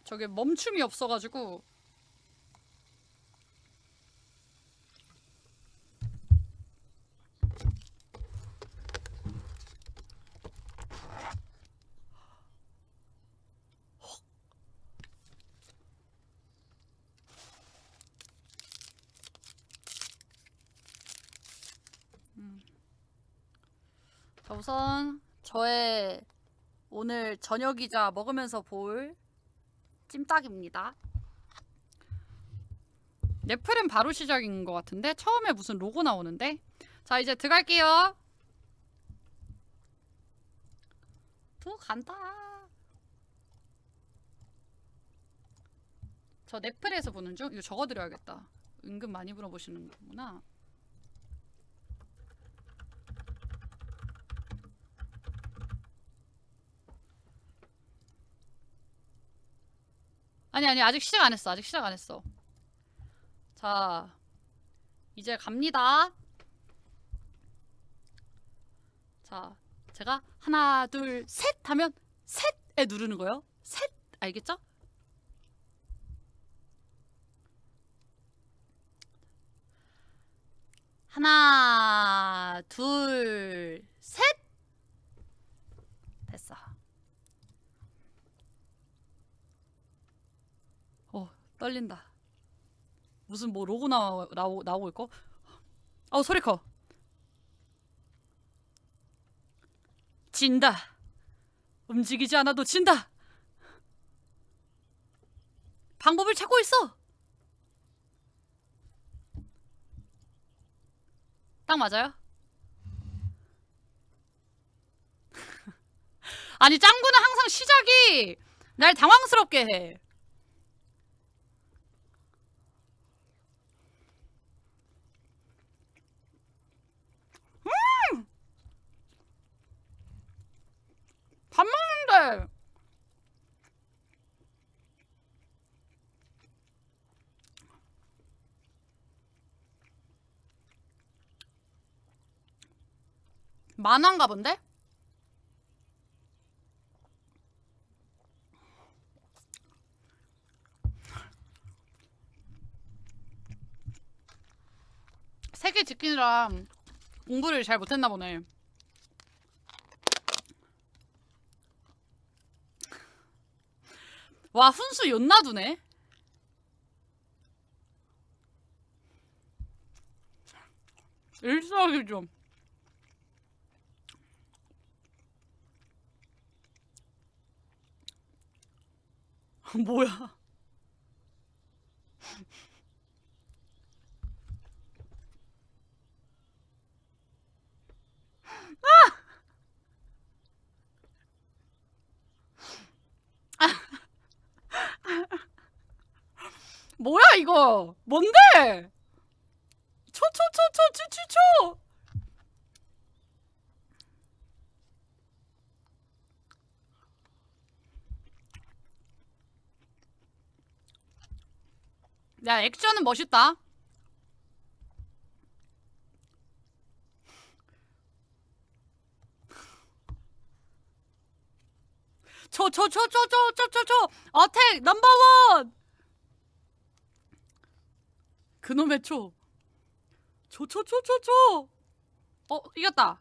저게 멈춤이 없어가지고. 자, 우선 저의 오늘 저녁이자 먹으면서 볼 찜닭입니다. 넷플은 바로 시작인 것 같은데 처음에 무슨 로고 나오는데. 자, 이제 들어갈게요. 들어간다. 저 넷플에서 보는 중. 이거 적어드려야겠다. 은근 많이 물어보시는 거구나. 아니 아직 시작 안 했어. 아직 시작 안 했어. 자, 이제 갑니다. 자, 제가 하나 둘 셋 하면 셋에 누르는 거예요. 셋, 알겠죠? 하나 둘 셋. 됐어. 떨린다. 무슨 뭐 로고 나오고 있고. 소리 커. 진다. 움직이지 않아도 진다. 방법을 찾고 있어. 딱 맞아요? 아니, 짱구는 항상 시작이 날 당황스럽게 해. 밥 먹는데. 만화인가 본데? 세계 지키느라 공부를 잘 못했나 보네. 와, 훈수 연나두네. 일석이조. 뭐야? 뭐야 이거? 뭔데? 초초초초초초초. 야, 액션은 멋있다. 어택 넘버원. 그놈의 초. 초초초초초. 이겼다.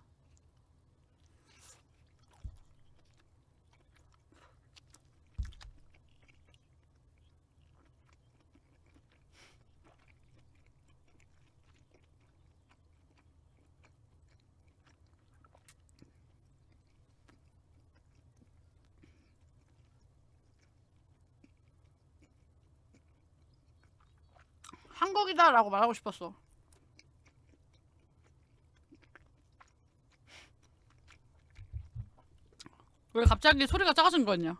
한국이다라고 말하고 싶었어. 왜 갑자기 소리가 작아진 거였냐?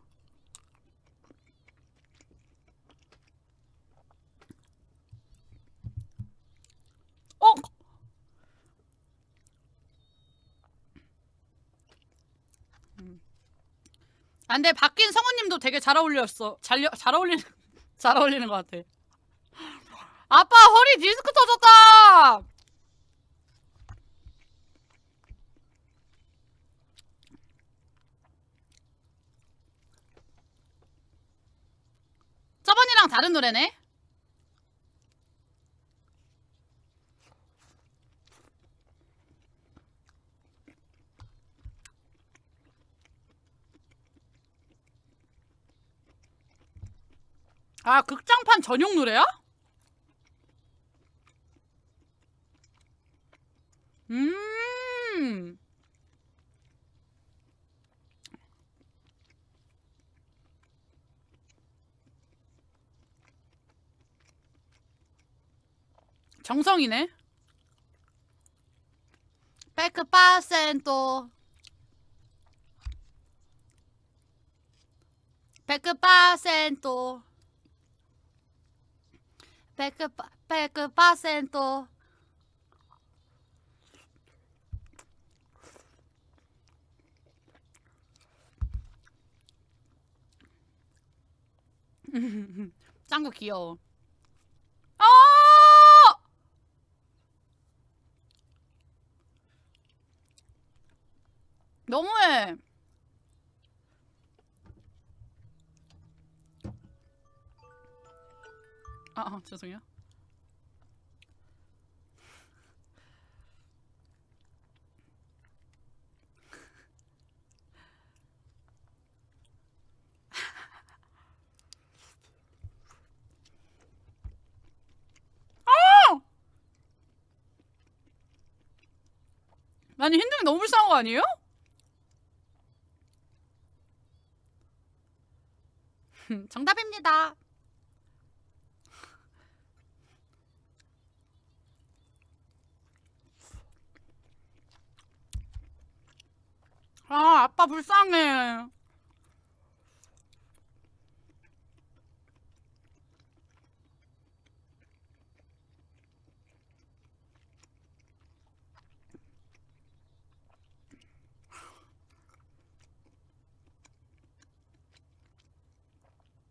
어? 아, 근데 바뀐 성우님도 되게 잘 어울렸어. 잘 어울리는 잘 어울리는 것 같아. 아빠 허리 디스크 터졌다. 다른 노래네? 아, 극장판 전용 노래야? 음. 정성이네. 100%. 100%. 100%. 짱구 귀여워. 아! 너무해. 죄송해요. 아니, 흰둥이 너무 불쌍한 거 아니에요? 정답입니다. 아, 아빠 불쌍해.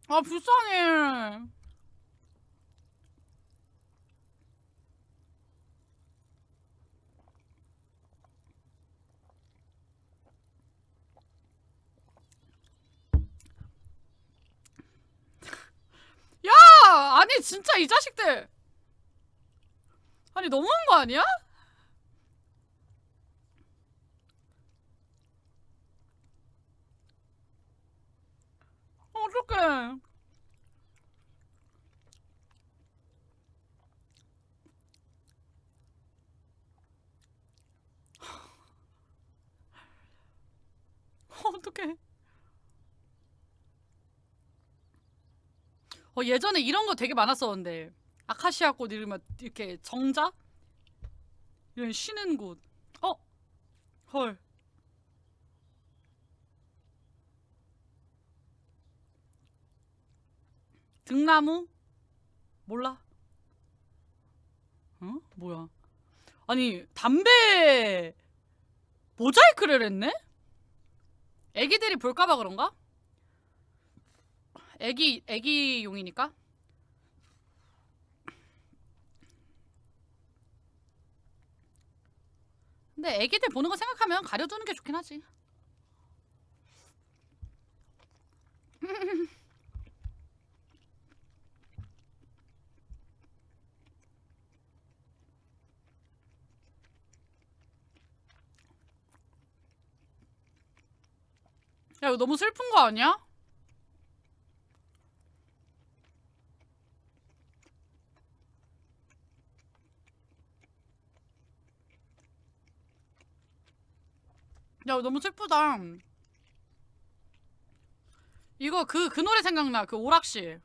아, 불쌍해. 야! 아니, 진짜 이 자식들. 아니, 너무한 거 아니야? 어떡해. 어떡해. 예전에 이런 거 되게 많았었는데. 아카시아 꽃 이러면 이렇게 정자? 이런 쉬는 곳. 어? 헐. 등나무? 몰라. 어? 뭐야. 아니, 담배 모자이크를 했네? 애기들이 볼까봐 그런가? 애기용이니까? 근데 애기들 보는 거 생각하면 가려두는 게 좋긴 하지. 야, 이거 너무 슬픈 거 아니야? 야, 이거 너무 슬프다. 이거 그 노래 생각나. 그 오락실.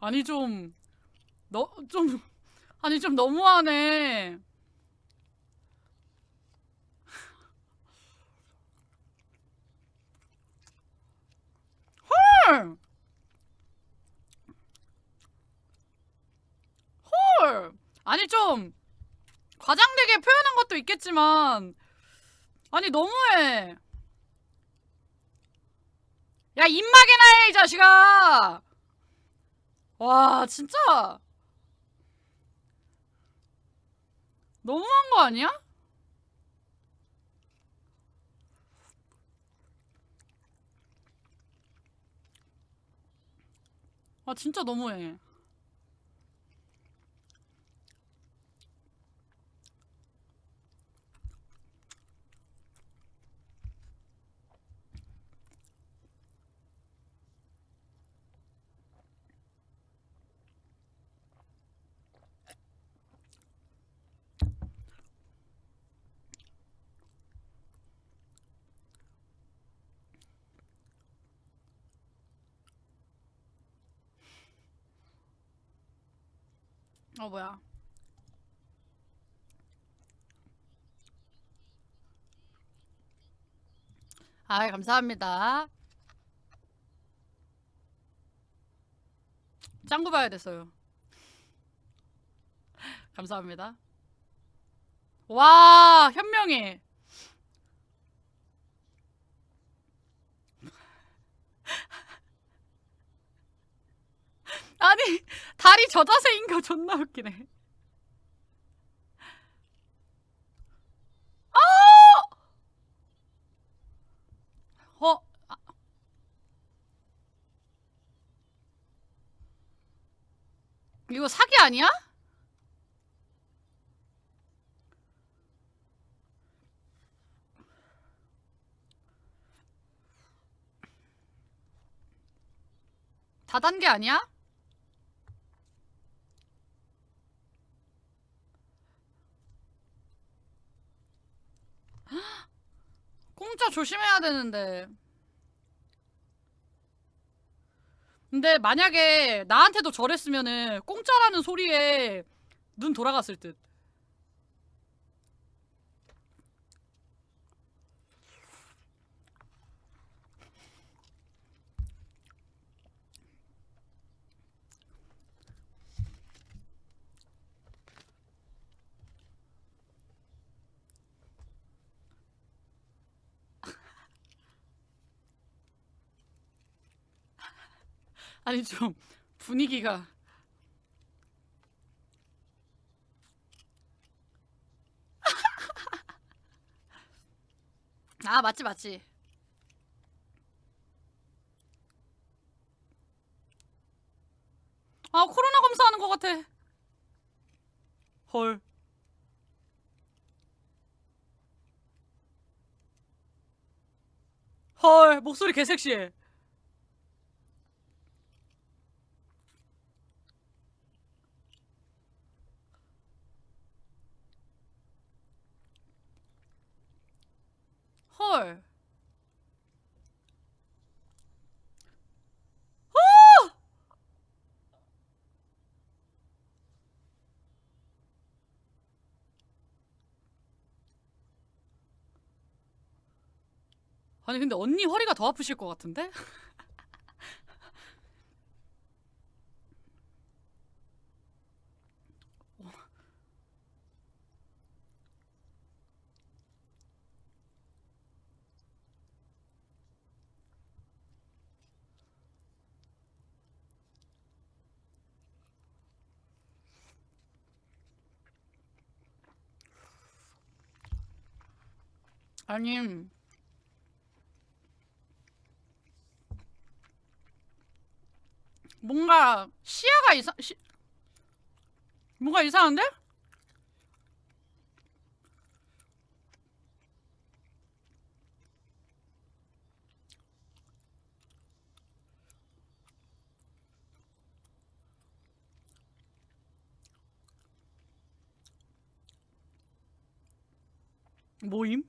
아니 좀 아니 좀 너무하네. 헐. 헐. 아니 좀 과장되게 표현한 것도 있겠지만 아니 너무해. 야 입마개나 해 이 자식아. 와 진짜 너무한 거 아니야? 아 진짜 너무해. 뭐야. 아 감사합니다. 짱구 봐야 됐어요. 감사합니다. 와 현명해. 아니 다리 저 자세인 거 존나 웃기네. 어? 이거 사기 아니야? 다단계 아니야? 공짜 조심해야 되는데. 근데 만약에 나한테도 저랬으면은 공짜라는 소리에 눈 돌아갔을 듯. 아니 좀 분위기가. 아 맞지 맞지. 아 코로나 검사하는 것 같아. 헐. 헐 목소리 개섹시해. 헐. 아니 근데 언니 허리가 더 아프실 것 같은데? 아니 뭔가 시야가 뭔가 이상한데? 모임?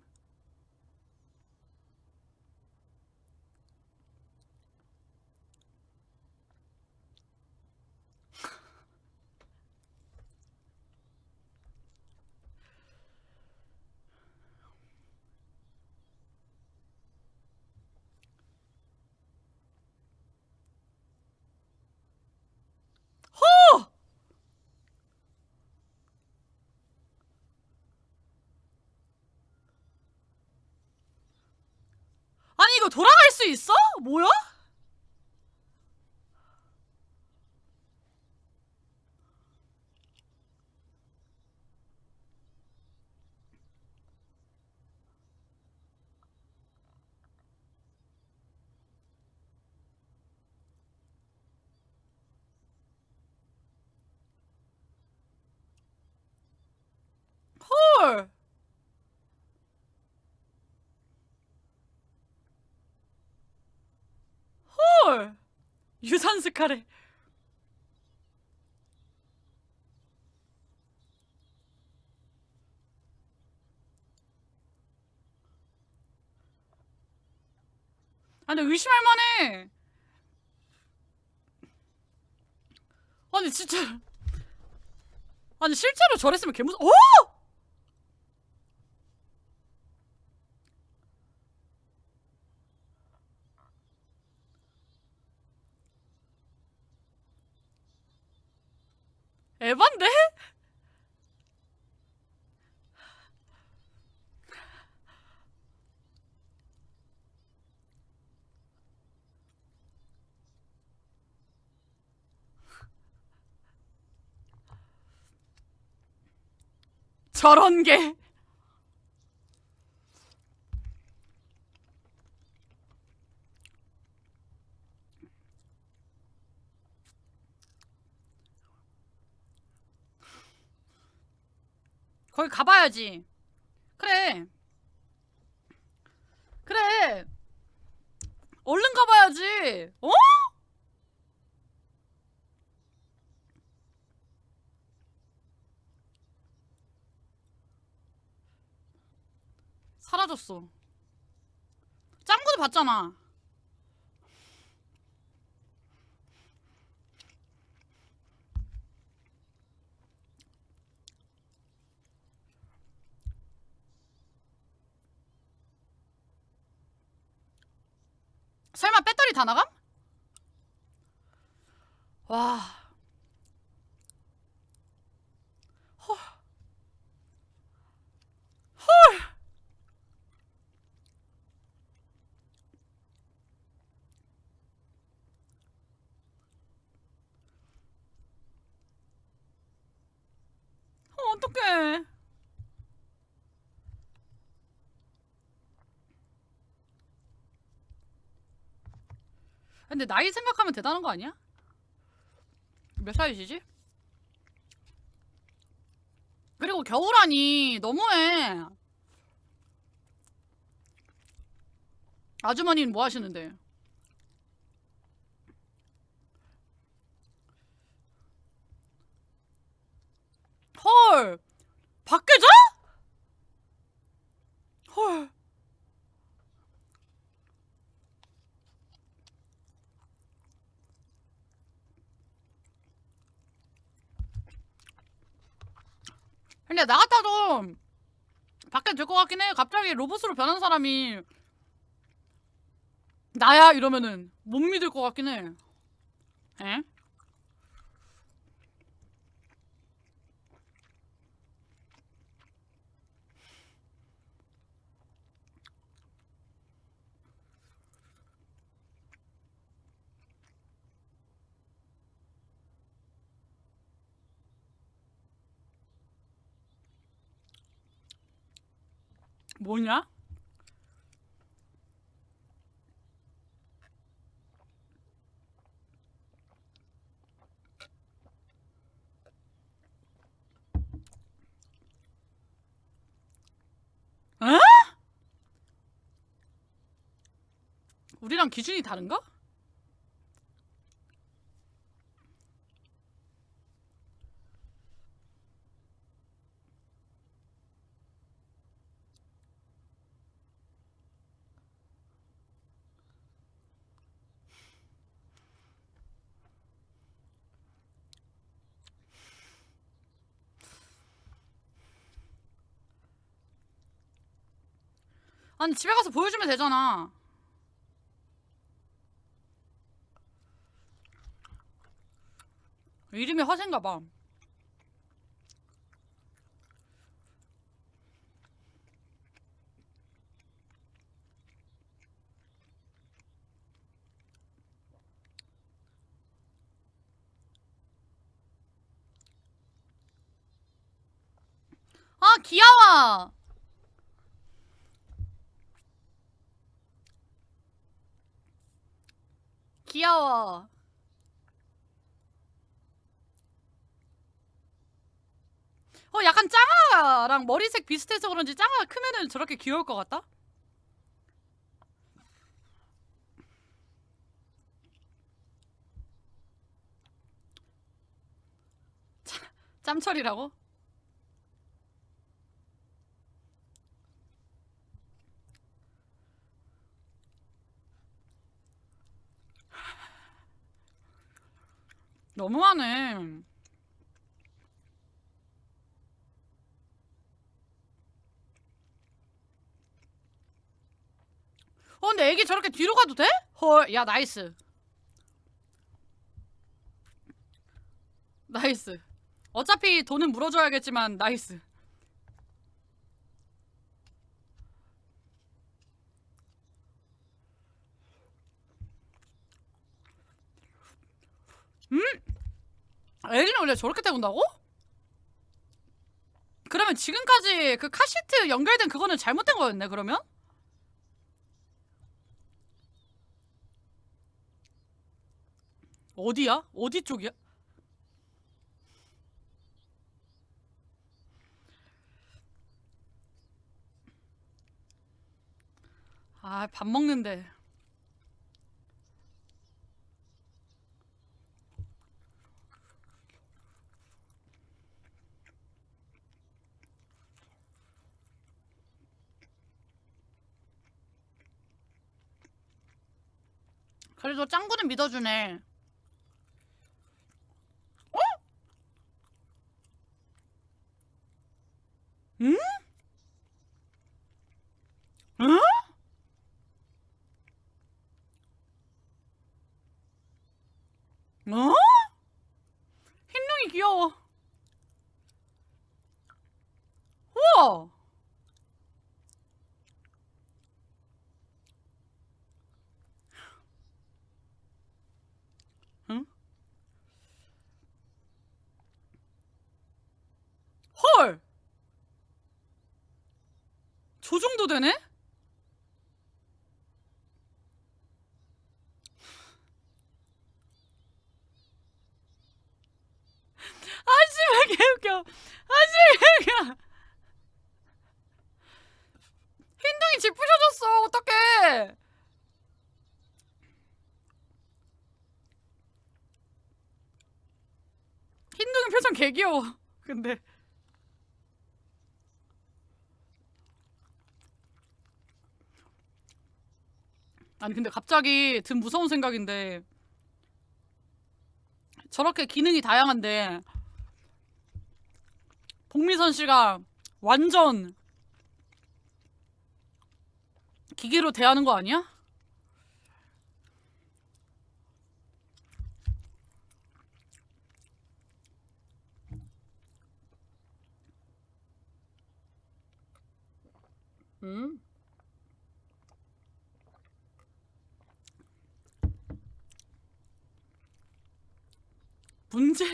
이거 돌아갈 수 있어? 뭐야? 헐. 헐. 유산 스카레. 아, 근데 의심할 만해. 아니, 진짜. 아니, 실제로 저랬으면 개무서, 어? 에반데? 저런 게. 거기 가봐야지. 그래. 그래. 얼른 가봐야지. 어? 사라졌어. 짱구도 봤잖아. 설마 배터리 다 나감? 와. 헐. 헐. 어떡해. 근데 나이 생각하면 대단한 거 아니야? 몇 살이시지? 그리고 겨울아니 너무해. 아주머니는 뭐 하시는데? 헐. 밖에 자? 헐. 근데 나 같아도 밖에 될 것 같긴 해. 갑자기 로봇으로 변한 사람이 나야 이러면은 못 믿을 것 같긴 해. 에? 뭐냐? 에? 우리랑 기준이 다른가? 아니 집에 가서 보여주면 되잖아. 이름이 화세인가 봐. 귀여워. 귀여워. 약간 짱아랑 머리색 비슷해서 그런지 짱아가 크면은 저렇게 귀여울 것 같다? 짬철이라고? 너무하네. 근데 애기 저렇게 뒤로 가도 돼? 헐, 야, 나이스. 나이스. 어차피 돈은 물어줘야겠지만, 나이스. 애기는 원래 저렇게 태운다고? 그러면 지금까지 그 카시트 연결된 그거는 잘못된 거였네, 그러면? 어디야? 어디 쪽이야? 아, 밥 먹는데. 그래도 짱구는 믿어주네. 응? 응? 어? 흰둥이 귀여워. 우와! 응? 헐! 저 정도 되네? 아씨, 왜 개웃겨. 아씨, 왜 개웃겨. 흰둥이 집 부셔졌어. 어떡해. 흰둥이 표정 개 귀여워. 근데. 아니, 근데 갑자기 든 무서운 생각인데. 저렇게 기능이 다양한데. 복미선 씨가 완전 기계로 대하는 거 아니야? 응? 문제?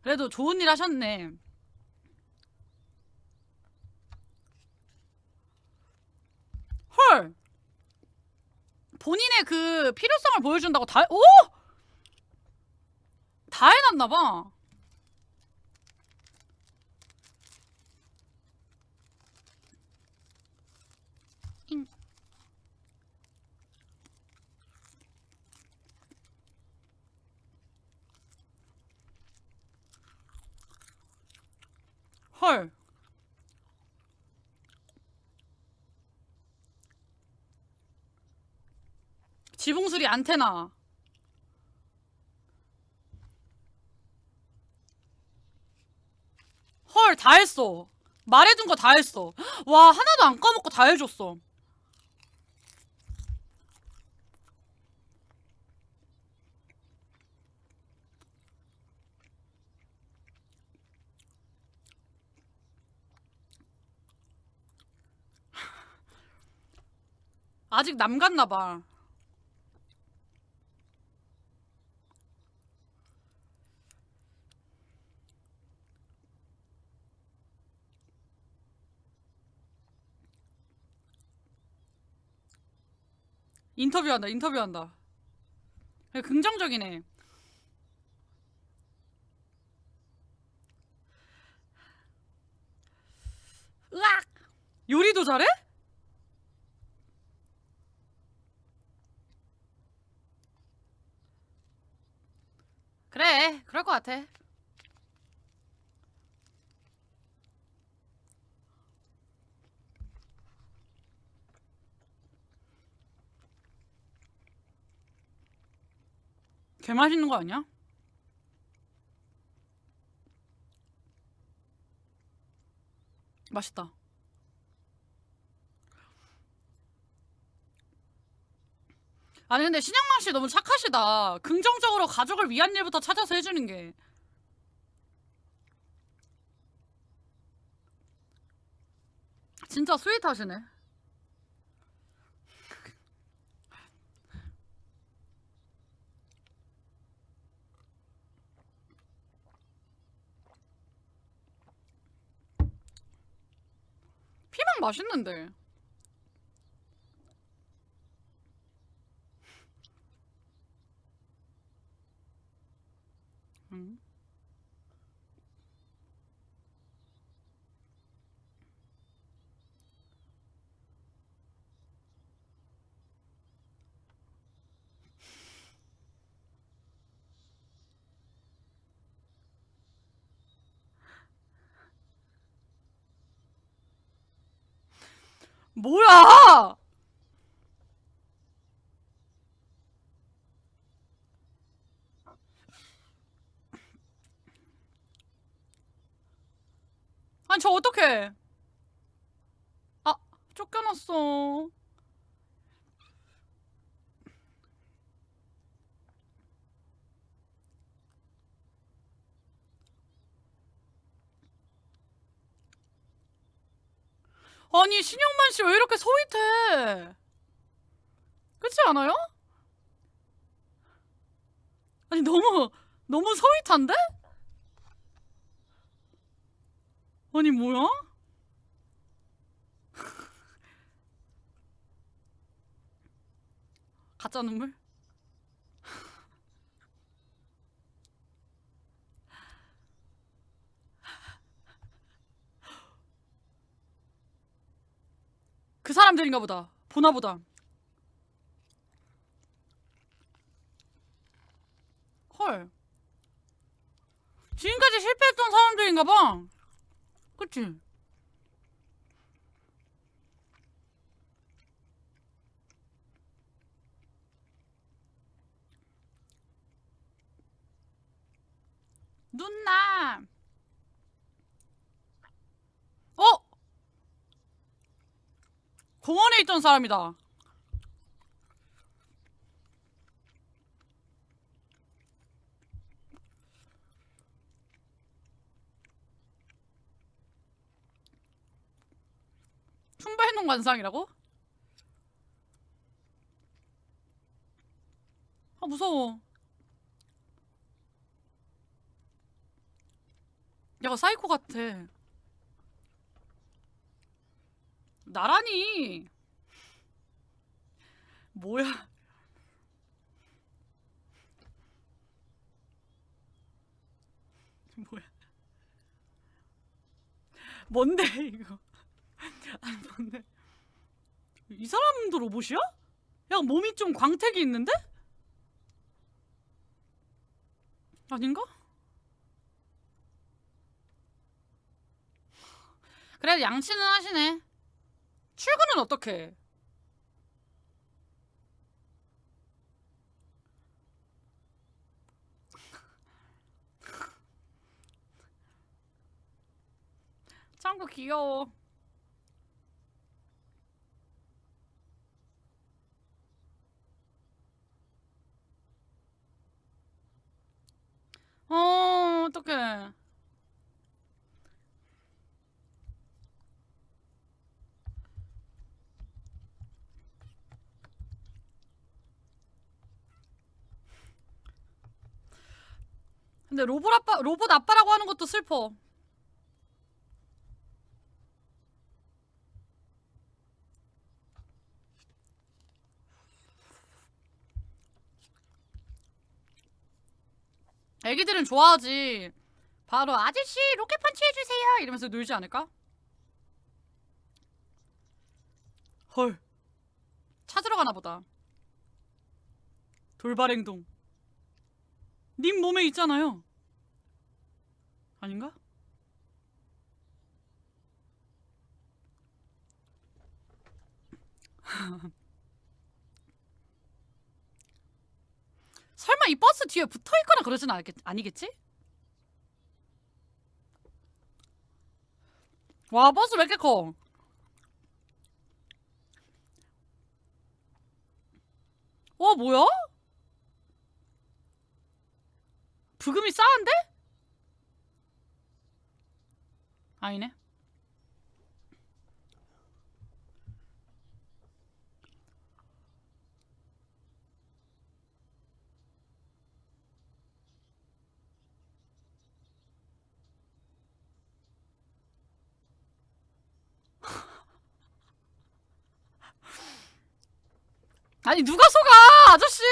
그래도 좋은 일 하셨네. 헐! 본인의 그 필요성을 보여준다고 다, 오! 다 해놨나봐. 헐. 지붕수리 안테나. 헐, 다 했어. 말해준 거 다 했어. 와, 하나도 안 까먹고 다 해줬어. 아직 남갔나봐. 인터뷰한다, 인터뷰한다. 긍정적이네. 으악! 요리도 잘해? 그래, 그럴 것 같아. 개 맛있는 거 아니야? 맛있다. 아니 근데 신양만 씨 너무 착하시다. 긍정적으로 가족을 위한 일부터 찾아서 해주는 게. 진짜 스윗하시네. 피망 맛있는데. 응. 뭐야! 아니 저 어떡해. 아, 쫓겨났어. 아니 신영만 씨 왜 이렇게 스윗해? 그렇지 않아요? 아니 너무 스윗한데? 아니 뭐야? 가짜 눈물? 그 사람들인가 보다. 보나 보다. 헐. 지금까지 실패했던 사람들인가 봐. 그치? 누나. 어? 공원에 있던 사람이다. 춘배농 관상이라고? 아 무서워. 야가 사이코 같아. 나란히. 뭐야? 뭐야? 뭔데 이거? 아니 뭔데? 이 사람도 로봇이야? 야 몸이 좀 광택이 있는데? 아닌가? 그래 양치는 하시네. 출근은 어떻게? 짱구 귀여워. 어떡해. 근데 로봇 아빠라고 하는 것도 슬퍼. 애기들은 좋아하지. 바로 아저씨 로켓 펀치 해주세요 이러면서 놀지 않을까? 헐. 찾으러 가나 보다. 돌발 행동. 님 몸에 있잖아요. 아닌가? 설마 이 버스 뒤에 붙어있거나 그러진 아니겠지? 와, 버스 왜 이렇게 커? 뭐야? 부금이 싸한데? 아니네. 아니 누가 속아 아저씨.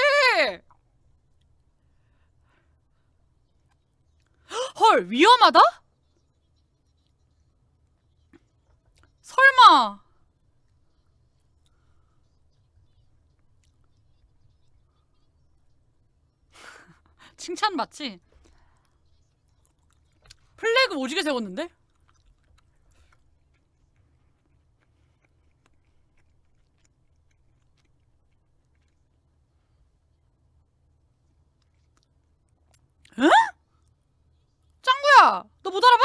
헐, 위험하다? 설마. 칭찬 맞지? 플래그 오지게 세웠는데? 응? 짱구야, 너 못 알아봐?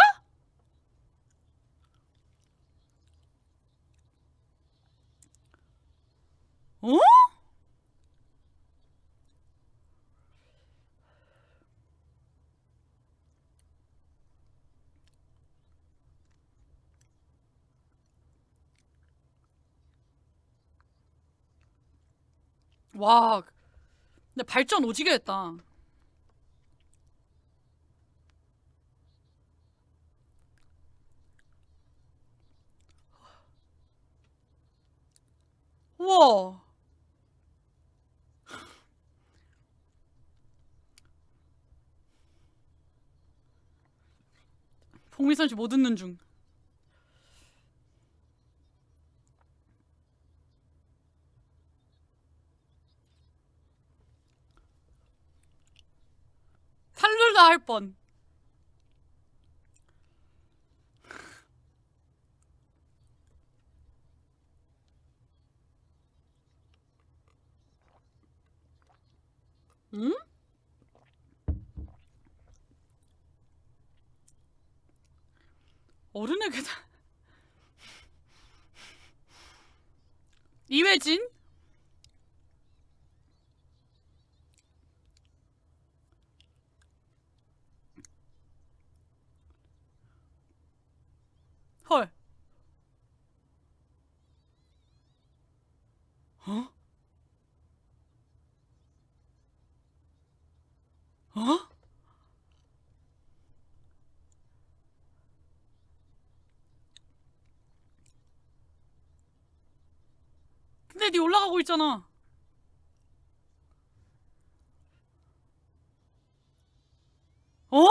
어? 와, 근데 발전 오지게 했다. 우와. 복미선 씨 못 듣는 중. 탈룰라 할 뻔. 응? 어른의 계단. 이회진? 헐. 어? 어? 근데 니 올라가고 있잖아. 어?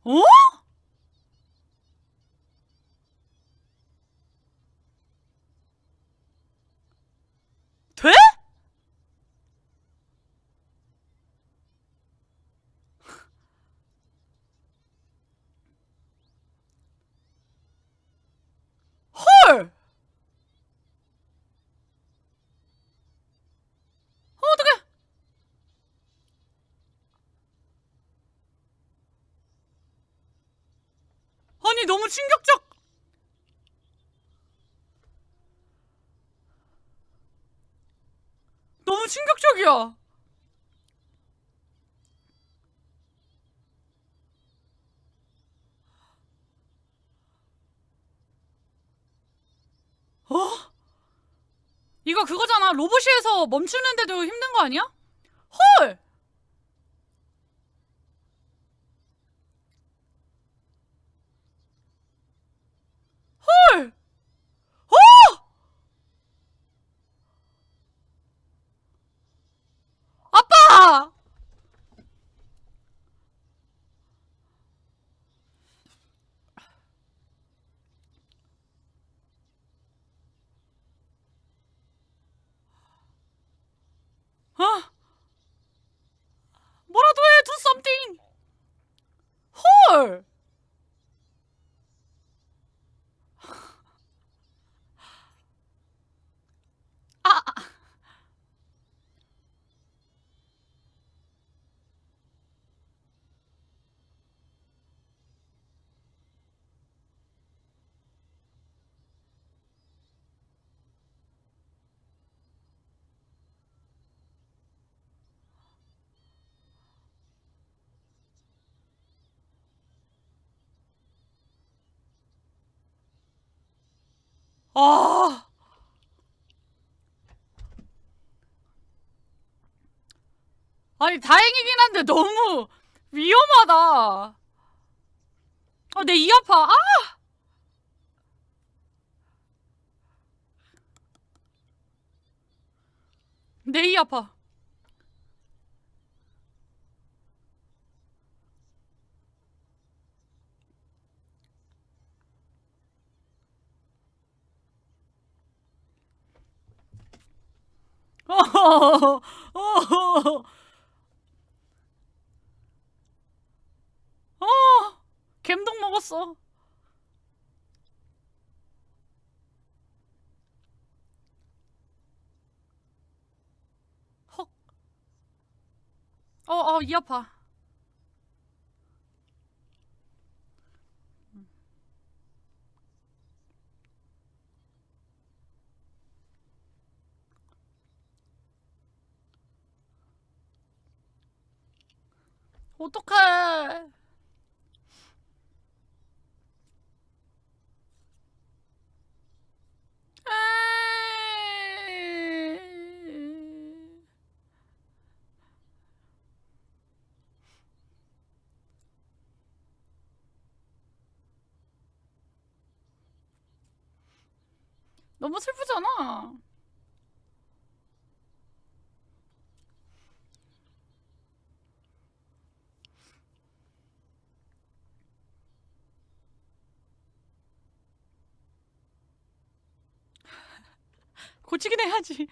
어? 돼? 아니 너무 충격적. 너무 충격적이야. 어? 이거 그거잖아. 로봇이에서 멈추는데도 힘든 거 아니야? 헐! 헐! 어! 아빠! 어? 뭐라도 해! Do something! 헐! 아, 아. 아니 다행이긴 한데 너무 위험하다. 내 이 아파. 아! 내 이 아파. 어, 어, 어, 갬동 먹었어. 헉. 이 아파. 어떡해. 에이. 너무 슬프잖아. 고치긴 해야지.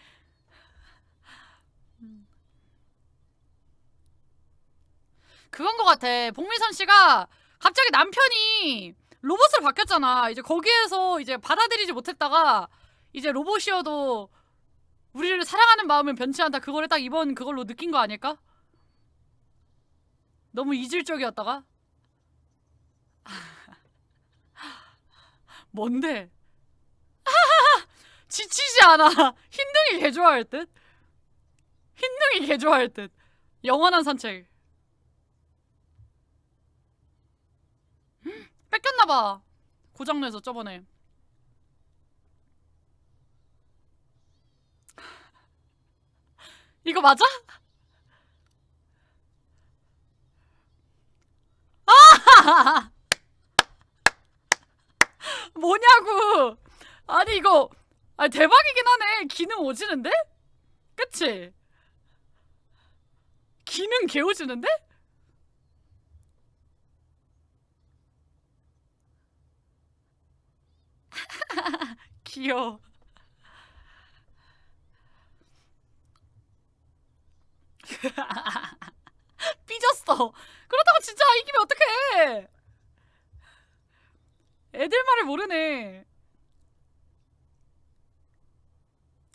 그건 것 같아. 복미선 씨가 갑자기 남편이 로봇으로 바뀌었잖아. 이제 거기에서 이제 받아들이지 못했다가 이제 로봇이어도 우리를 사랑하는 마음은 변치 않다. 그거를 딱 이번 그걸로 느낀 거 아닐까? 너무 이질적이었다가? 뭔데? 지치지 않아. 흰둥이 개 좋아할 듯? 흰둥이 개 좋아할 듯. 영원한 산책. 뺏겼나봐. 고장내서 저번에. 이거 맞아? 뭐냐고. 아니 이거 대박이긴 하네. 기능 오지는데? 그치? 기능 개 오지는데? 귀여워. 삐졌어. 그렇다고 진짜 이기면 어떡해. 애들 말을 모르네.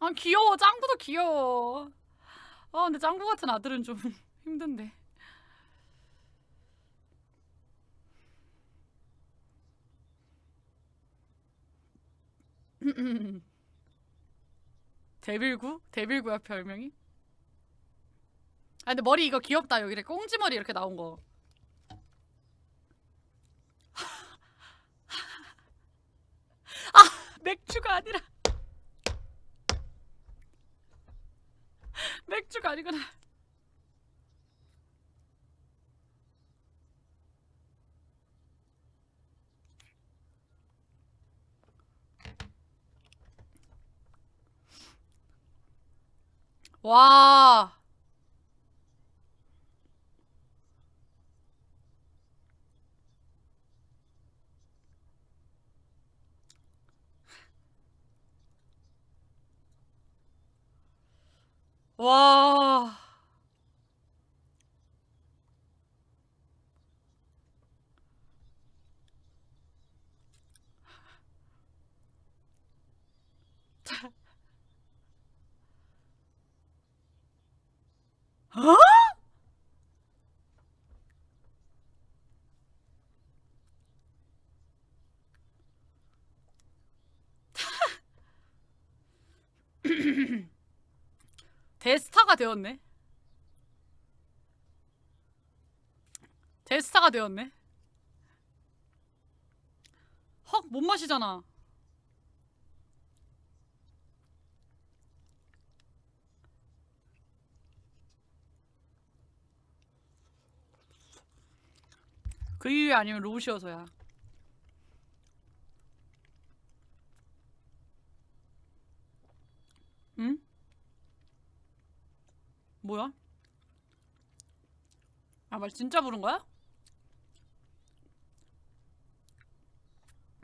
아 귀여워. 짱구도 귀여워. 근데 짱구 같은 아들은 좀 힘든데. 데빌구? 데빌구야 별명이? 아 근데 머리 이거 귀엽다. 여기 이렇게 꽁지머리 이렇게 나온 거. 아 맥주가 아니라 맥주가 아니구나. 와. 와. 어? 대스타가 되었네. 대스타가 되었네. 헉, 못 마시잖아. 그 이유 아니면 로우시어서야. 응? 뭐야? 아, 말 진짜 부른 거야?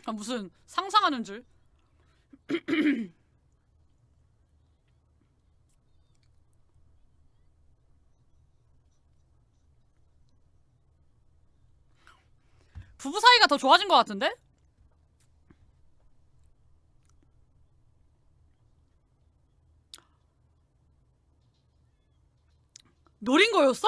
아, 무슨 상상하는 줄. 부부 사이가 더 좋아진 것 같은데? 노린 거였어?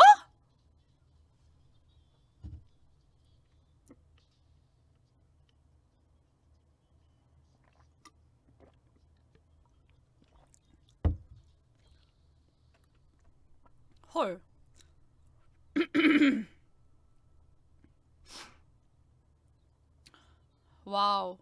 헐. 와우.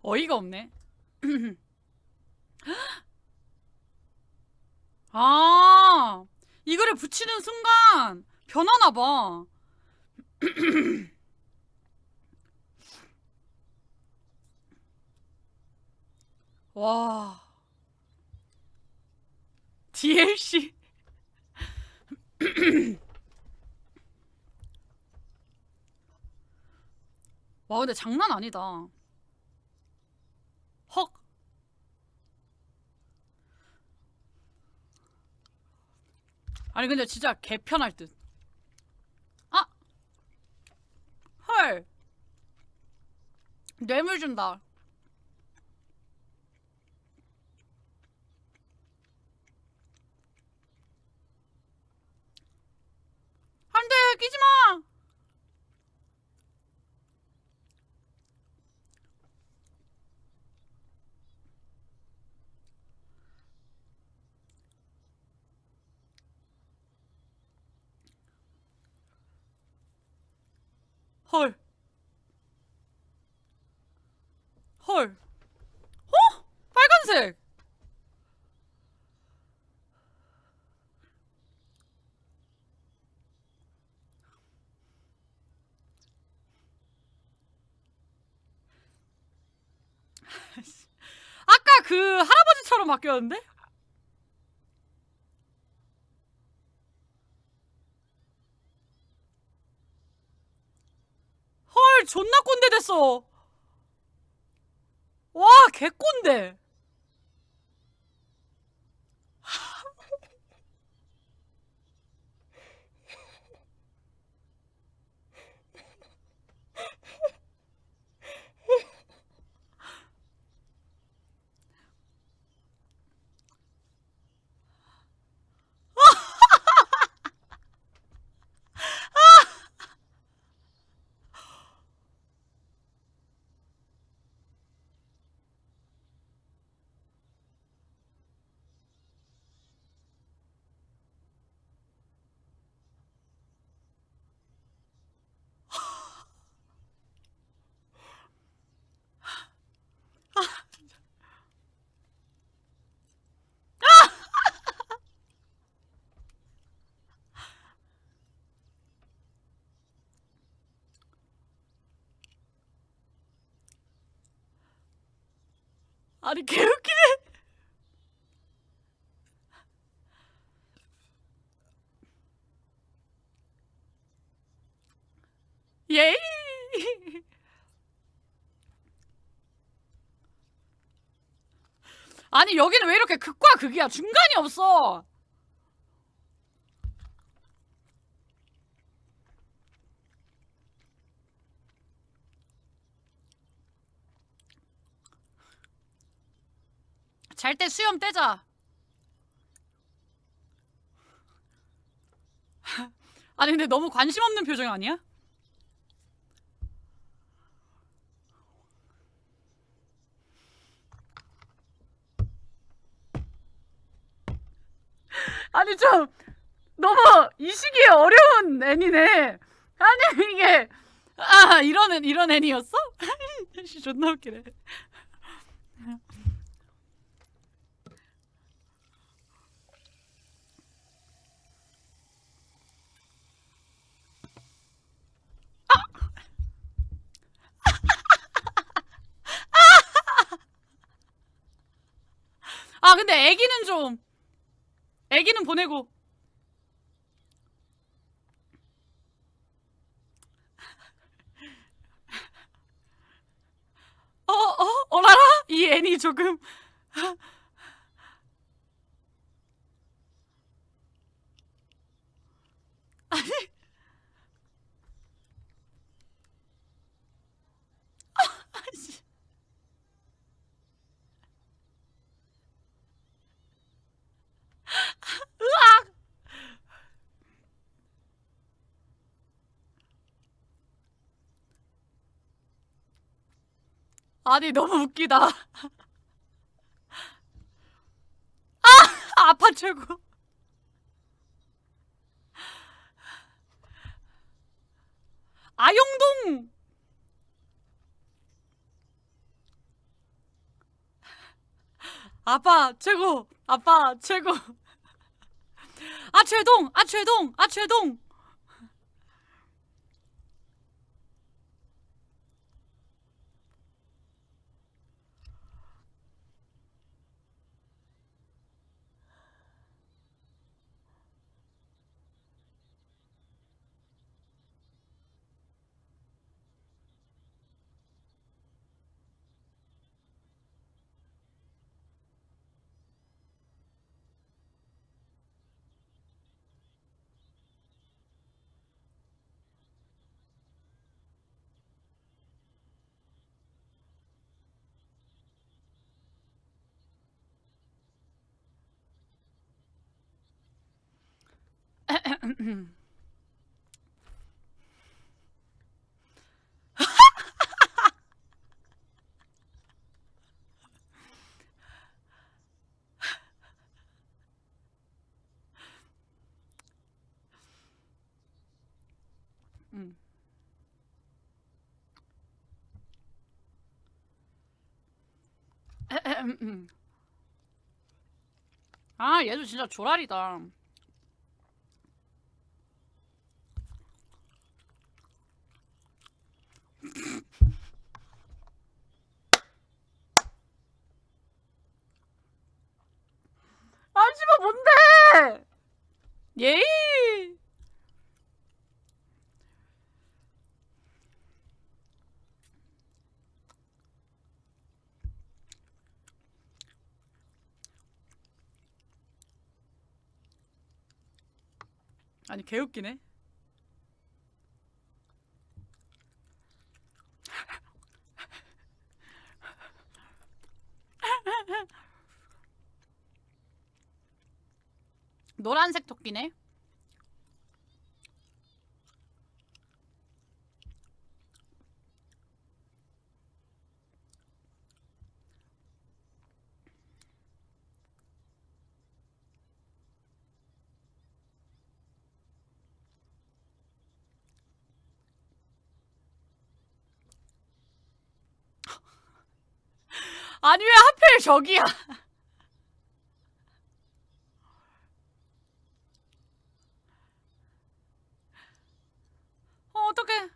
어이가 없네. 아, 이거를 붙이는 순간 변하나 봐. 와. DLC. 와, 근데 장난 아니다. 헉. 아니, 근데 진짜 개편할 듯. 아, 헐. 뇌물 준다. 안 돼, 끼지 마! 헐. 헐. 어? 빨간색! 아까 그 할아버지처럼 바뀌었는데? 존나 꼰대 됐어. 와, 개 꼰대. 아니, 개웃기네. 예이. 아니, 여기는 왜 이렇게 극과 극이야? 중간이 없어. 잘 때 수염 떼자. 아니, 근데 너무 관심 없는 표정 아니야? 아니, 좀 너무 이 시기에 어려운 애니네. 아니, 이게 이런 애니였어? 씨, 존나 웃기네. 아, 근데 애기는 보내고. 어라라? 이 애니 조금. 아니, 아씨. 으악! 아니, 너무 웃기다. 아파 최고. 아용동. 아빠 최고. 아빠 최고. 아최동. 아최동. 아최동. 아, 얘도 진짜 조랄이다. 아, 씨발 뭔데? 예이. 아니 개웃기네. 노란색 토끼네. 아니 왜 하필 저기야. 어떡해.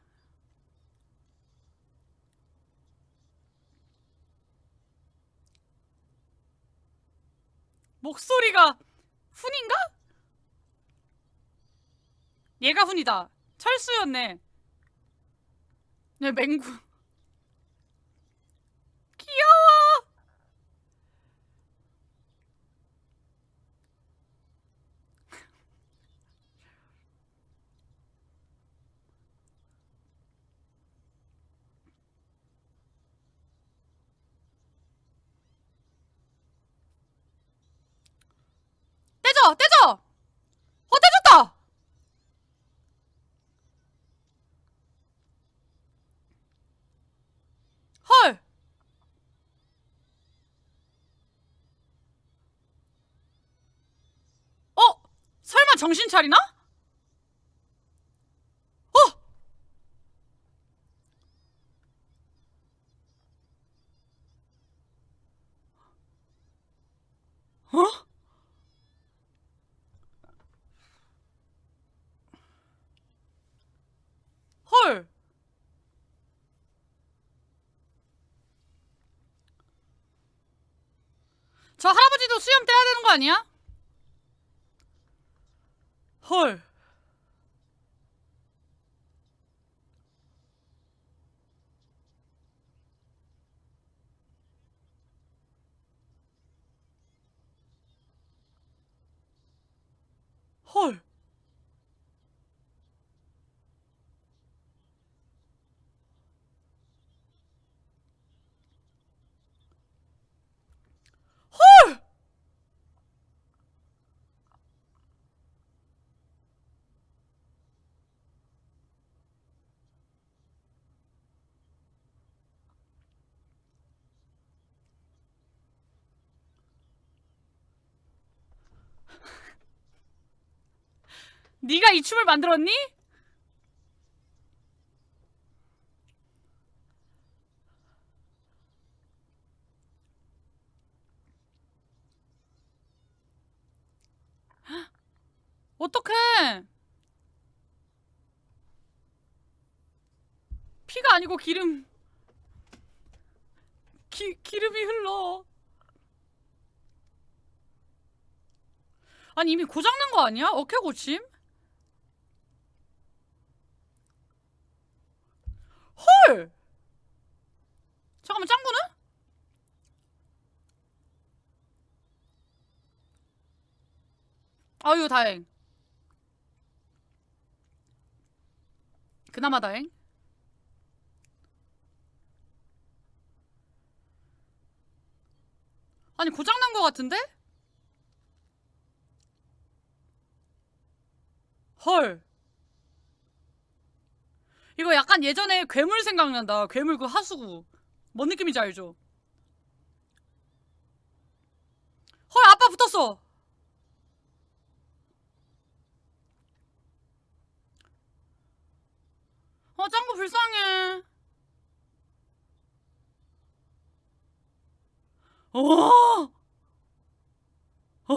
목소리가 훈인가? 얘가 훈이다. 철수였네. 네, 맹구. 귀여워. 떼줘, 떼줘. 떼줬다. 헐. 어? 설마 정신 차리나? 어? 어? 헐. 저 할아버지도 수염 떼야 되는 거 아니야? 헐. 헐. 헐. 네가 이 춤을 만들었니? 어떡해. 피가 아니고 기름. 기름이 흘러. 아니 이미 고장난 거 아니야? 어케 고침? 헐. 잠깐만 짱구는? 아유 다행. 그나마 다행. 아니 고장난 거 같은데? 헐. 이거 약간 예전에 괴물 생각난다. 괴물 그 하수구. 뭔 느낌인지 알죠? 헐 아빠 붙었어. 짱구 불쌍해. 어. 어.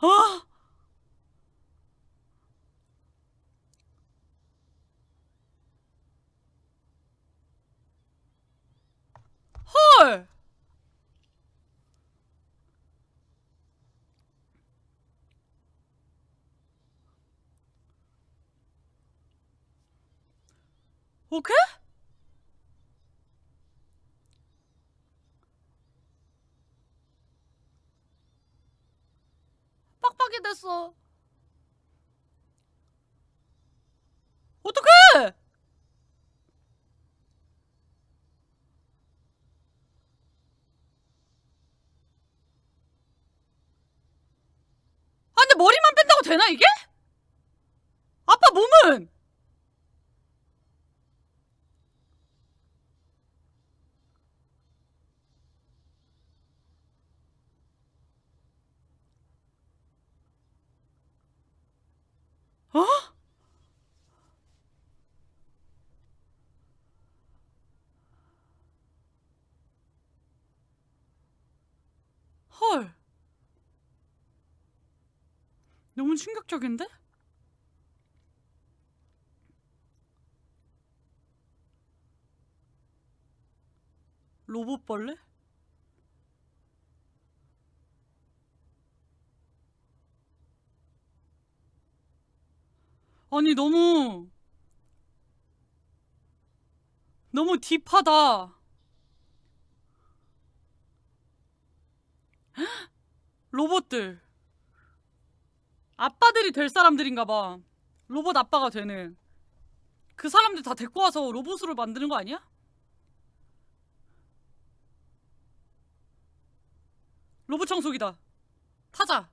어. 헐. 오케이? 빡빡이 됐어. 아 근데 머리만 뺀다고 되나 이게? 아빠 몸은? 어? 헐. 너무 충격적인데? 로봇벌레? 아니 너무 딥하다. 로봇들. 아빠들이 될 사람들인가봐. 로봇 아빠가 되는. 그 사람들 다 데리고 와서 로봇으로 만드는 거 아니야? 로봇 청소기다. 타자.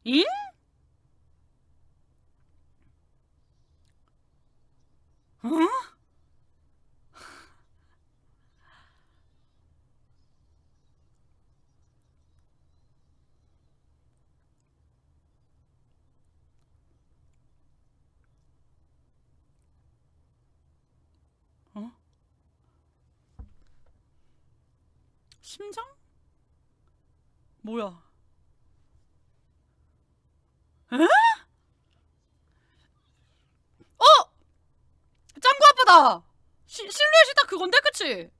잉? 응? 어? 심장? 뭐야? 에? 어! 짱구 아빠다! 실루엣이 딱 그건데? 그치?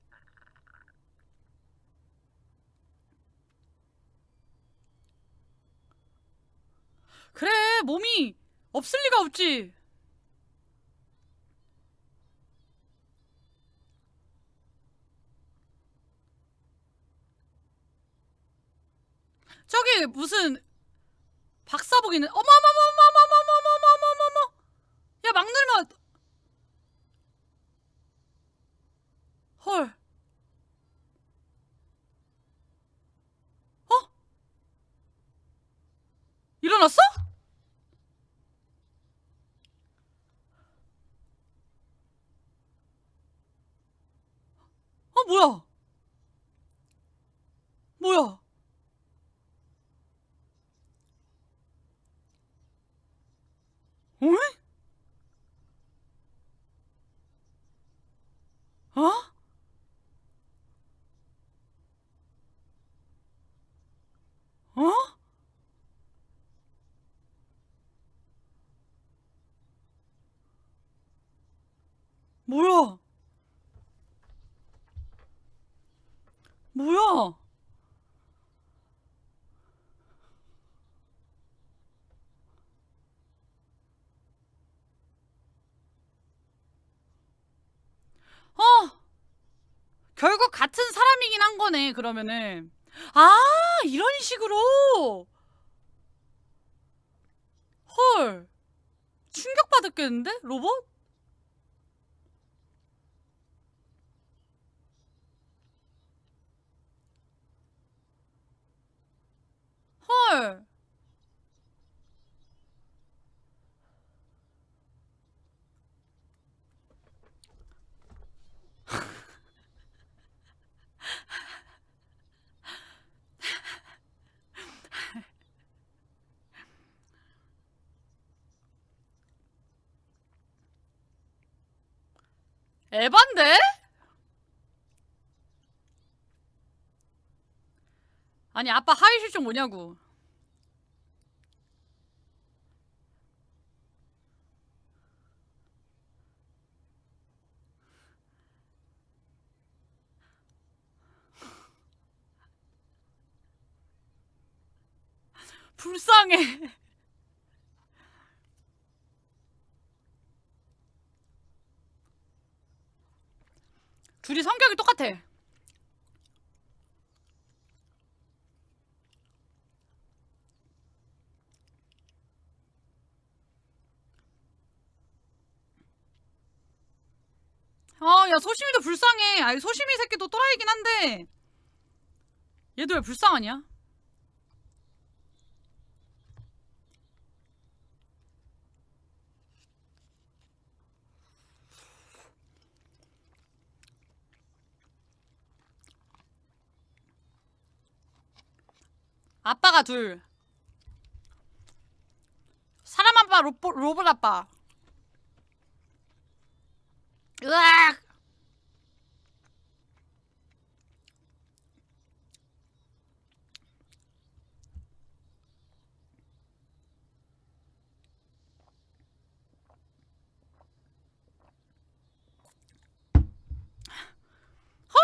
그래, 몸이 없을 리가 없지. 저기 무슨 박사복 있는 어머머머머머머머머머머머머 야 막 누르면 헐 어? 일어났어? 어 뭐야 뭐야 어? 어? 어? 뭐야 뭐야 어 결국 같은 사람이긴 한 거네 그러면은 아 이런 식으로 헐 충격받았겠는데 로봇? 헐 에반데? 아니 아빠 하위 실종 뭐냐고 불쌍해 둘이 성격이 똑같아 아, 야, 소심이도 불쌍해. 아니, 소심이 새끼도 또라이긴 한데. 얘도 왜 불쌍하냐? 아빠가 둘. 사람 아빠, 로봇 아빠. 으악!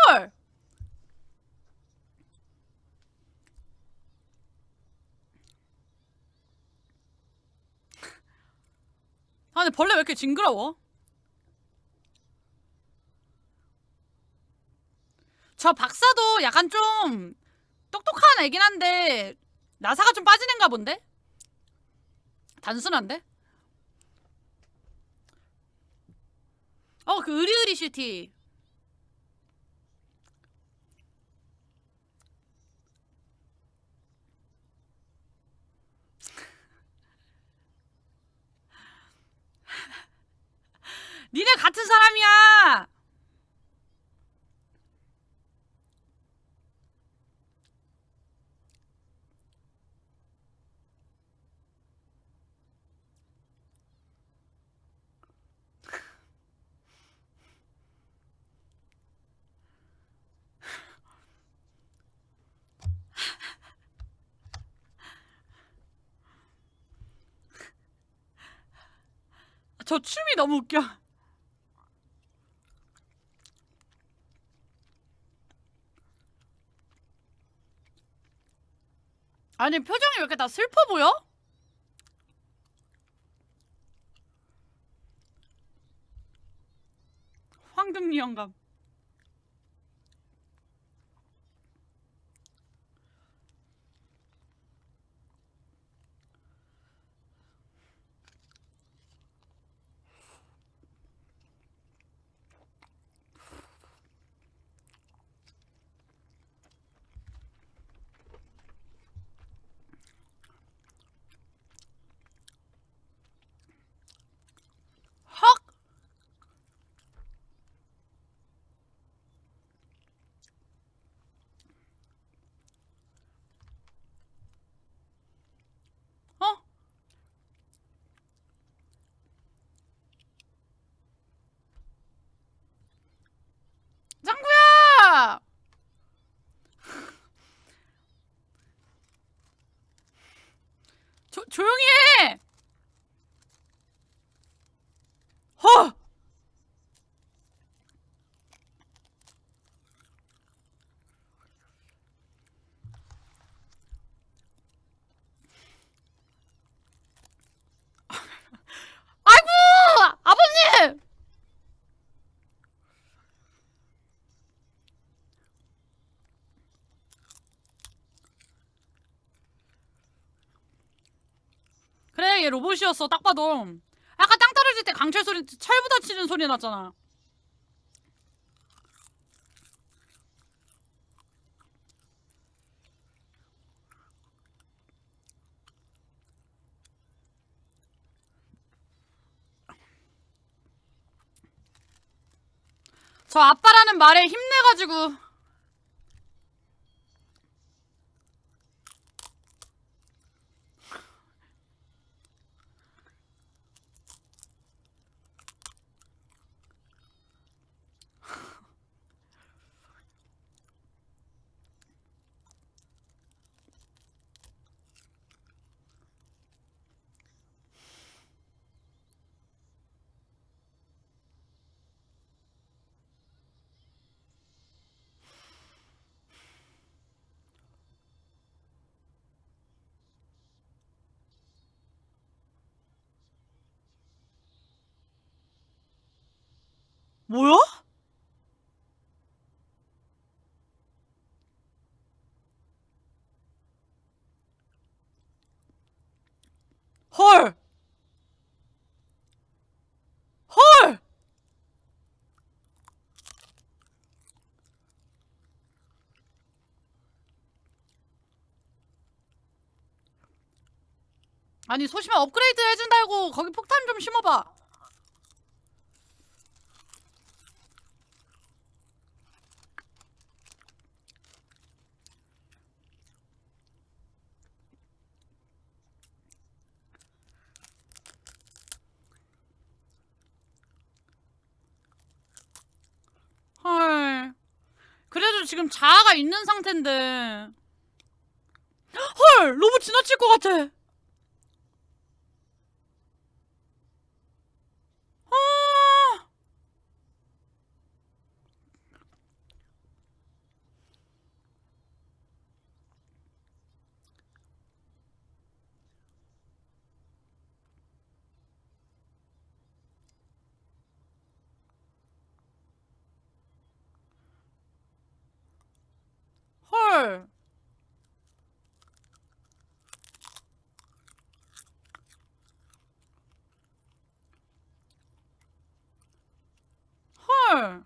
헐! 아, 근데 벌레 왜 이렇게 징그러워? 저 박사도 약간 좀 똑똑한 애긴 한데 나사가 좀 빠진 애인가 본데? 단순한데? 그 으리으리 시티. 니네 같은 사람이야! 저 춤이 너무 웃겨. 아니, 표정이 왜 이렇게 다 슬퍼 보여? 황금리 영감. 헉! 어? 짱구야! 조용히 해! 허! 아이고! 아버님! 그래, 얘 로봇이었어. 딱 봐도. 아까 땅 떨어질 때 강철 소리, 철 부딪히는 소리 났잖아. 저 아빠라는 말에 힘내가지고. 뭐야? 헐! 헐! 아니 소심한 업그레이드 해준다고 거기 폭탄 좀 심어봐. 헐. 그래도 지금 자아가 있는 상태인데. 헐! 로봇 지나칠 것 같아. 아. 헐. 헐.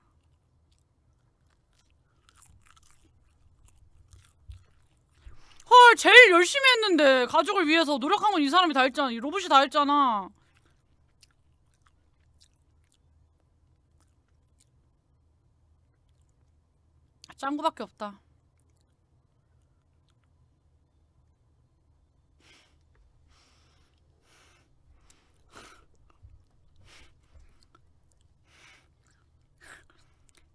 헐, 제일 열심히 했는데 가족을 위해서 노력한 건 이 사람이 다 했잖아. 이 로봇이 다 했잖아. 짱구밖에 없다.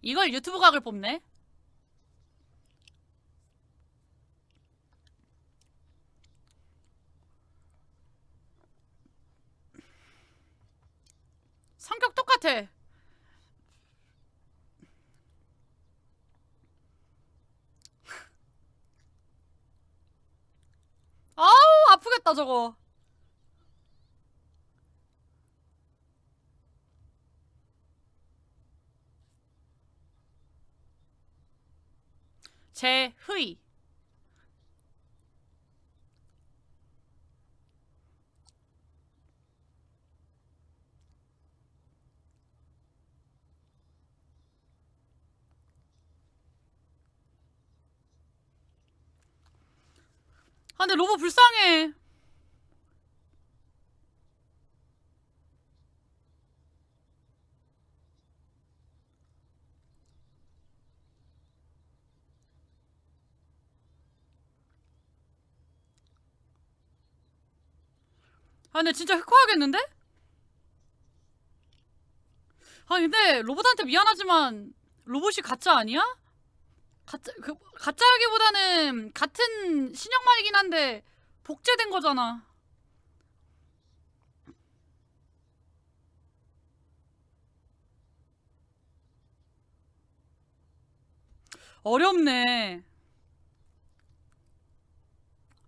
이걸 유튜브 각을 뽑네? 성격 똑같아. 아우, 아프겠다, 저거. 제의. 아, 근데 로봇 불쌍해. 아, 근데 진짜 흑화하겠는데? 아, 근데 로봇한테 미안하지만 로봇이 가짜 아니야? 가짜라기보다는 같은 신형말이긴 한데 복제된 거잖아. 어렵네.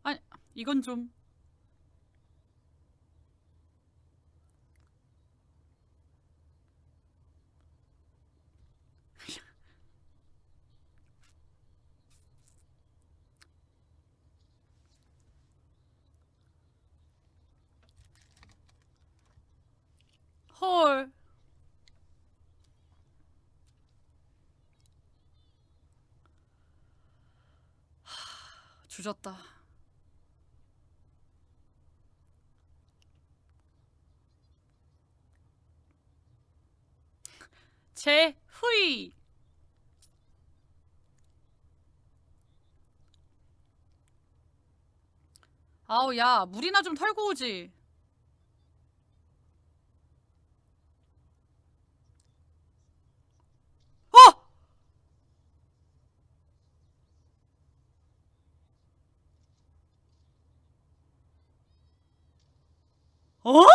아니, 이건 좀. 헐. 주졌다. 제의. 아우, 야, 물이나 좀 털고 오지. 어! 어?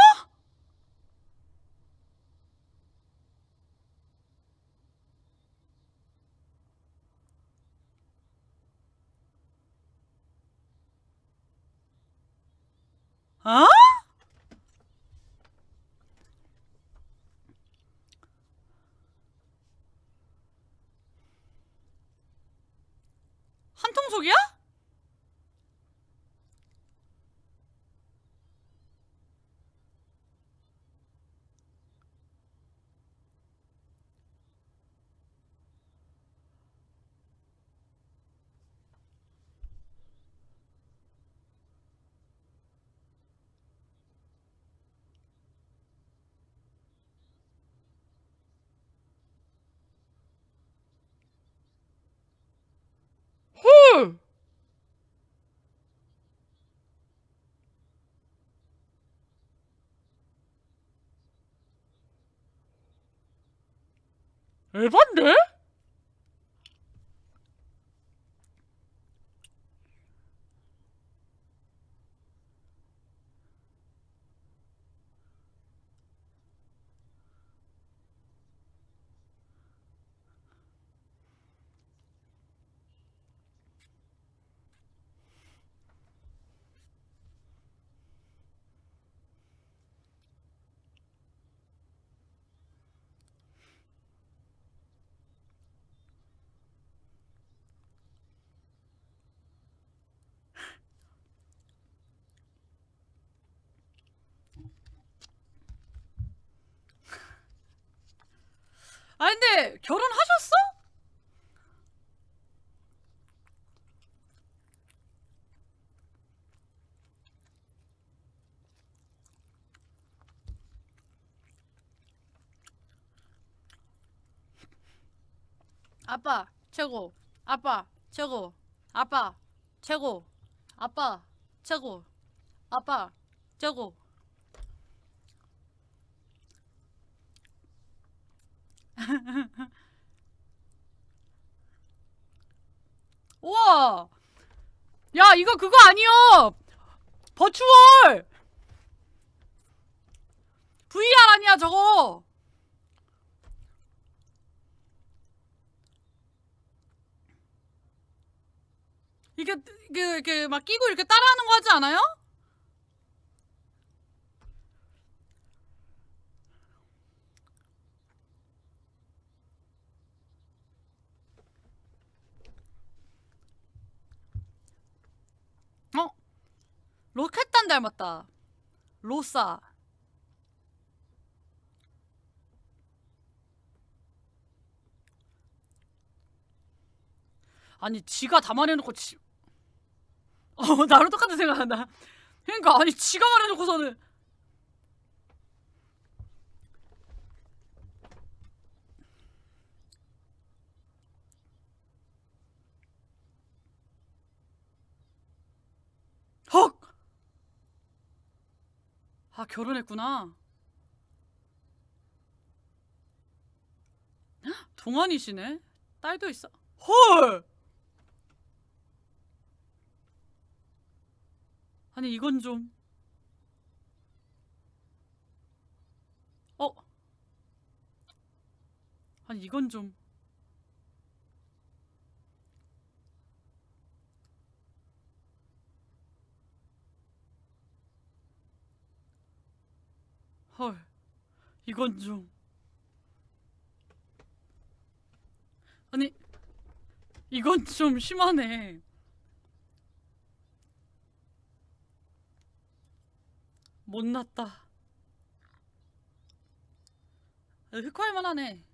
어? 한통속이야? 에반데? 아 근데 결혼하셨어? 아빠 최고. 아빠 최고. 아빠 최고. 아빠 최고. 아빠 최고. 우와. 야 이거 그거 아니여. 버추얼 VR 아니야 저거. 이게 막 끼고 이렇게 따라하는 거 하지 않아요? 어? 로켓단 닮았다. 로사. 아니 지가 다 말해놓고 나랑 똑같은 생각한다. 그러니까 아니 지가 말해놓고서는. 헉! 아 결혼했구나. 동안이시네. 딸도 있어. 헐! 아니 이건 좀. 어? 아니 이건 좀. 헐. 이건 좀. 아니 이건 좀 심하네. 못났다. 흑화할 만하네.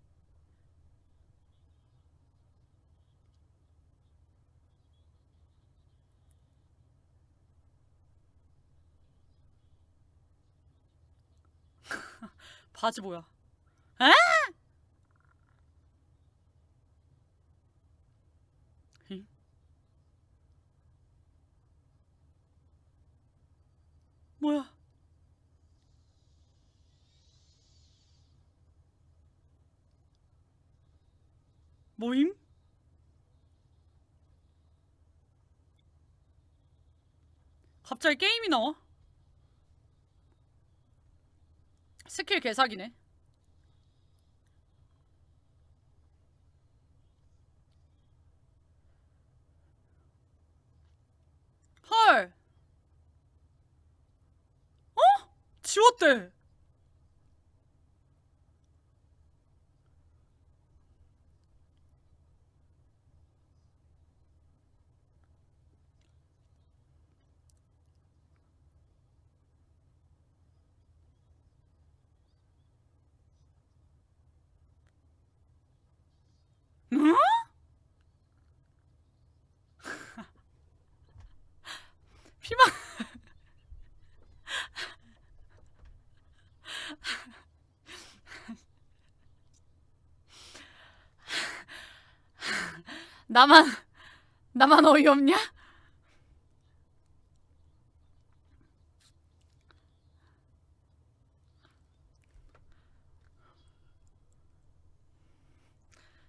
바지 뭐야? 에? 잉? 뭐야? 모임? 갑자기 게임이 나와? 스킬 개사기네. 헐. 지웠대. 응? 피망. 나만 나만 어이없냐?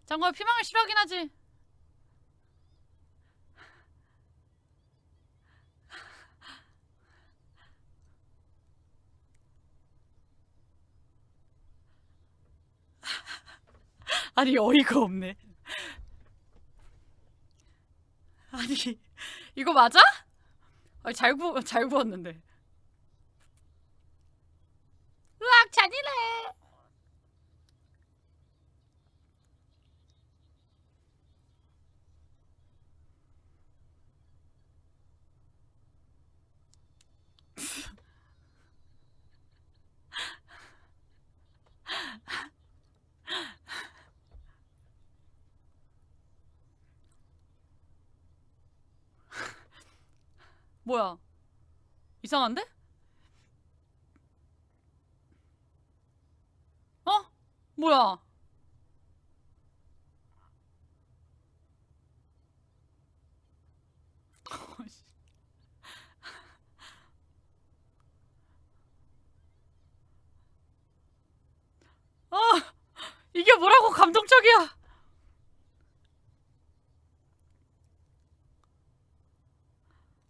장관 피망을 싫어하긴 하지. 아니 어이가 없네. 아니 이거 맞아? 아니 잘 구웠는데. 으악 잔인해. 뭐야? 이상한데? 어? 뭐야? 아 이게 뭐라고 감동적이야.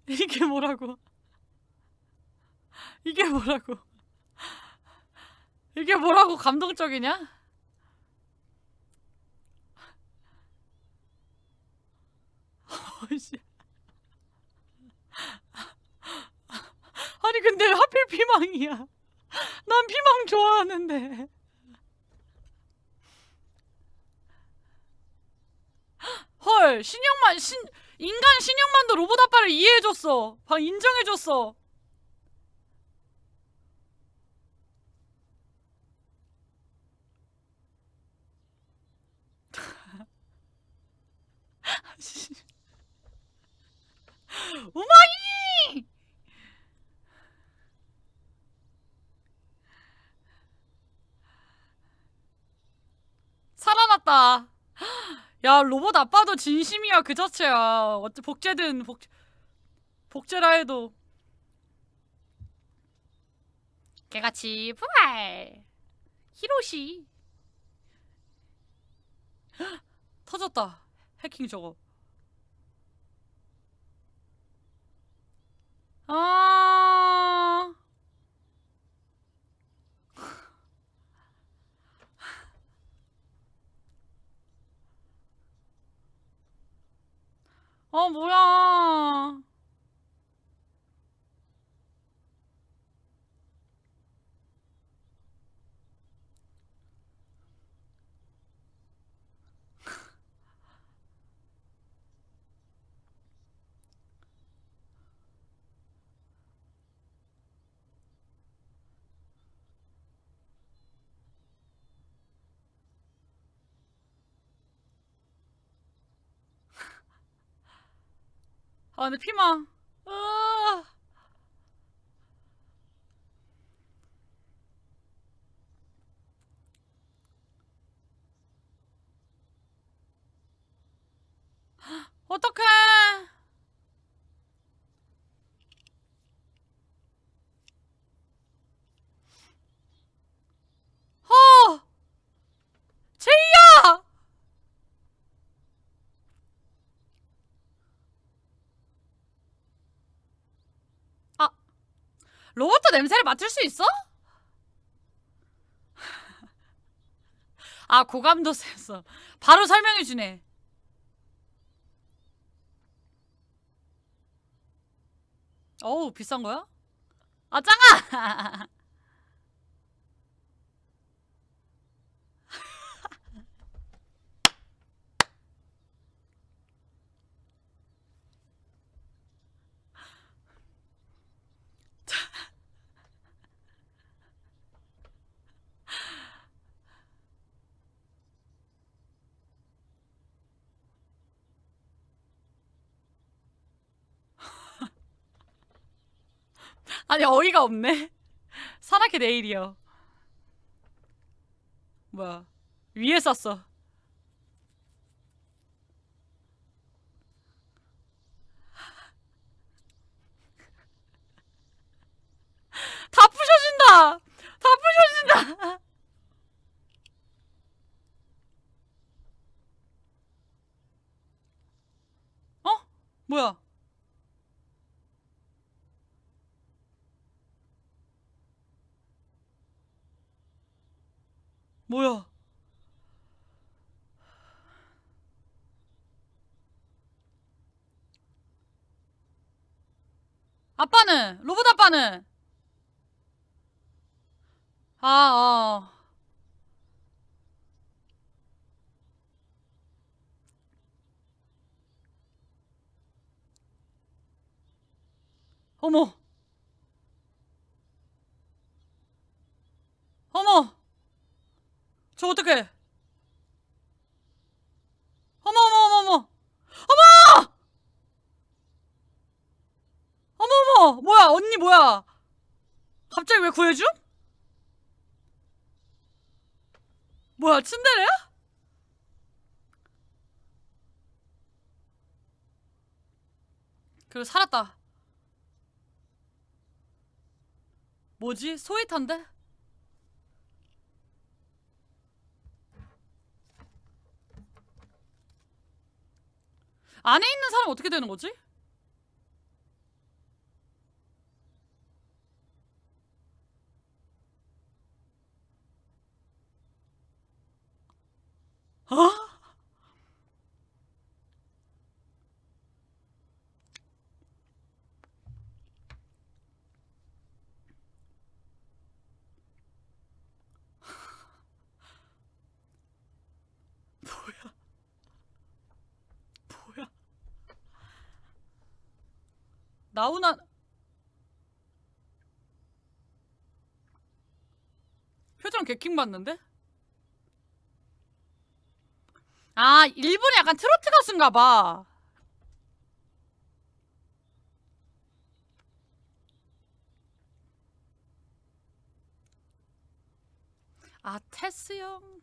이게 뭐라고? 이게 뭐라고? 이게 뭐라고 감동적이냐? 어이씨. 아니 근데 하필 피망이야. 난 피망 좋아하는데. 헐 인간 신형만도 로봇 아빠를 이해해줬어. 방 인정해줬어. 우마이! 살아났다. 야 로봇 아빠도 진심이야 그 자체야. 어째 복제든 복제라 해도 개같이 부활. 히로시 터졌다. 해킹 저거. 아 뭐야. 근데 피망. 어떡해. 어 제이야. 아 로봇도 냄새를 맡을 수 있어? 아 고감도 세서 바로 설명해주네. 어우 비싼 거야? 아 짱아. 아니 어이가 없네. 산악회 내일이요. 뭐야 위에 쌌어. 다 부셔진다. 다 부셔진다. 뭐야? 뭐야? 아빠는? 로봇 아빠는? 아, 어. 어머, 어머, 저 어떡해? 어머, 어머, 어머, 어머, 어머, 어머, 뭐야, 언니 뭐야? 갑자기 왜 구해줌? 뭐야, 츤데레야? 그리고 살았다. 뭐지? 소이탄데? 안에 있는 사람 어떻게 되는 거지? 어? 뭐야? 뭐야? 나훈아 표정 개킹 받는데? 아, 일본이 약간 트로트 가수인가 봐. 아, 테스 형.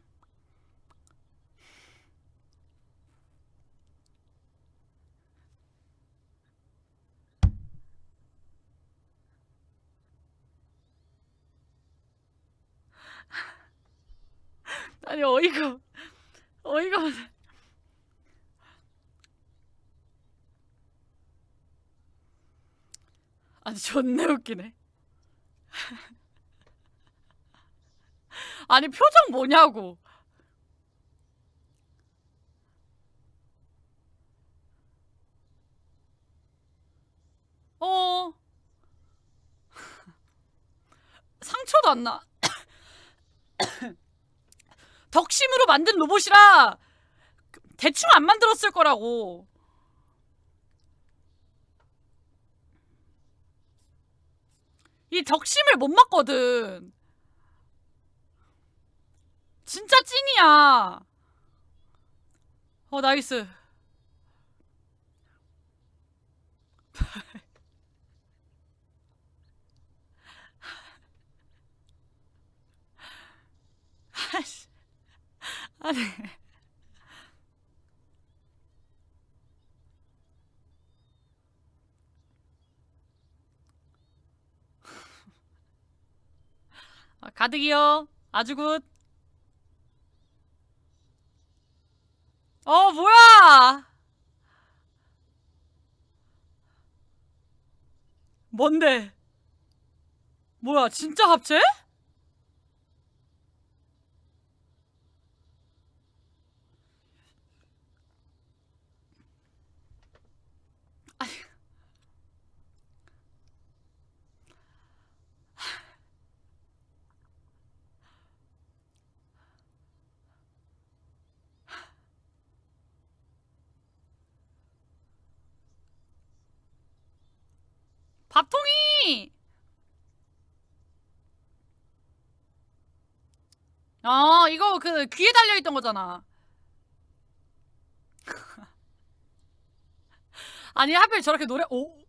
아니, 어이가 없네. 아니, 존나 웃기네. 아니, 표정 뭐냐고. 어, 상처도 안 나. 덕심으로 만든 로봇이라 대충 안 만들었을 거라고. 이 덕심을 못 맞거든. 진짜 찐이야. 어, 나이스. 아이씨. 아니. 가득이요. 아주 굿. 어, 뭐야? 뭔데? 뭐야, 진짜 합체? 아니, 밥통이! 어, 이거 그 귀에 달려있던 거잖아. 아니, 하필 저렇게 노래, 오?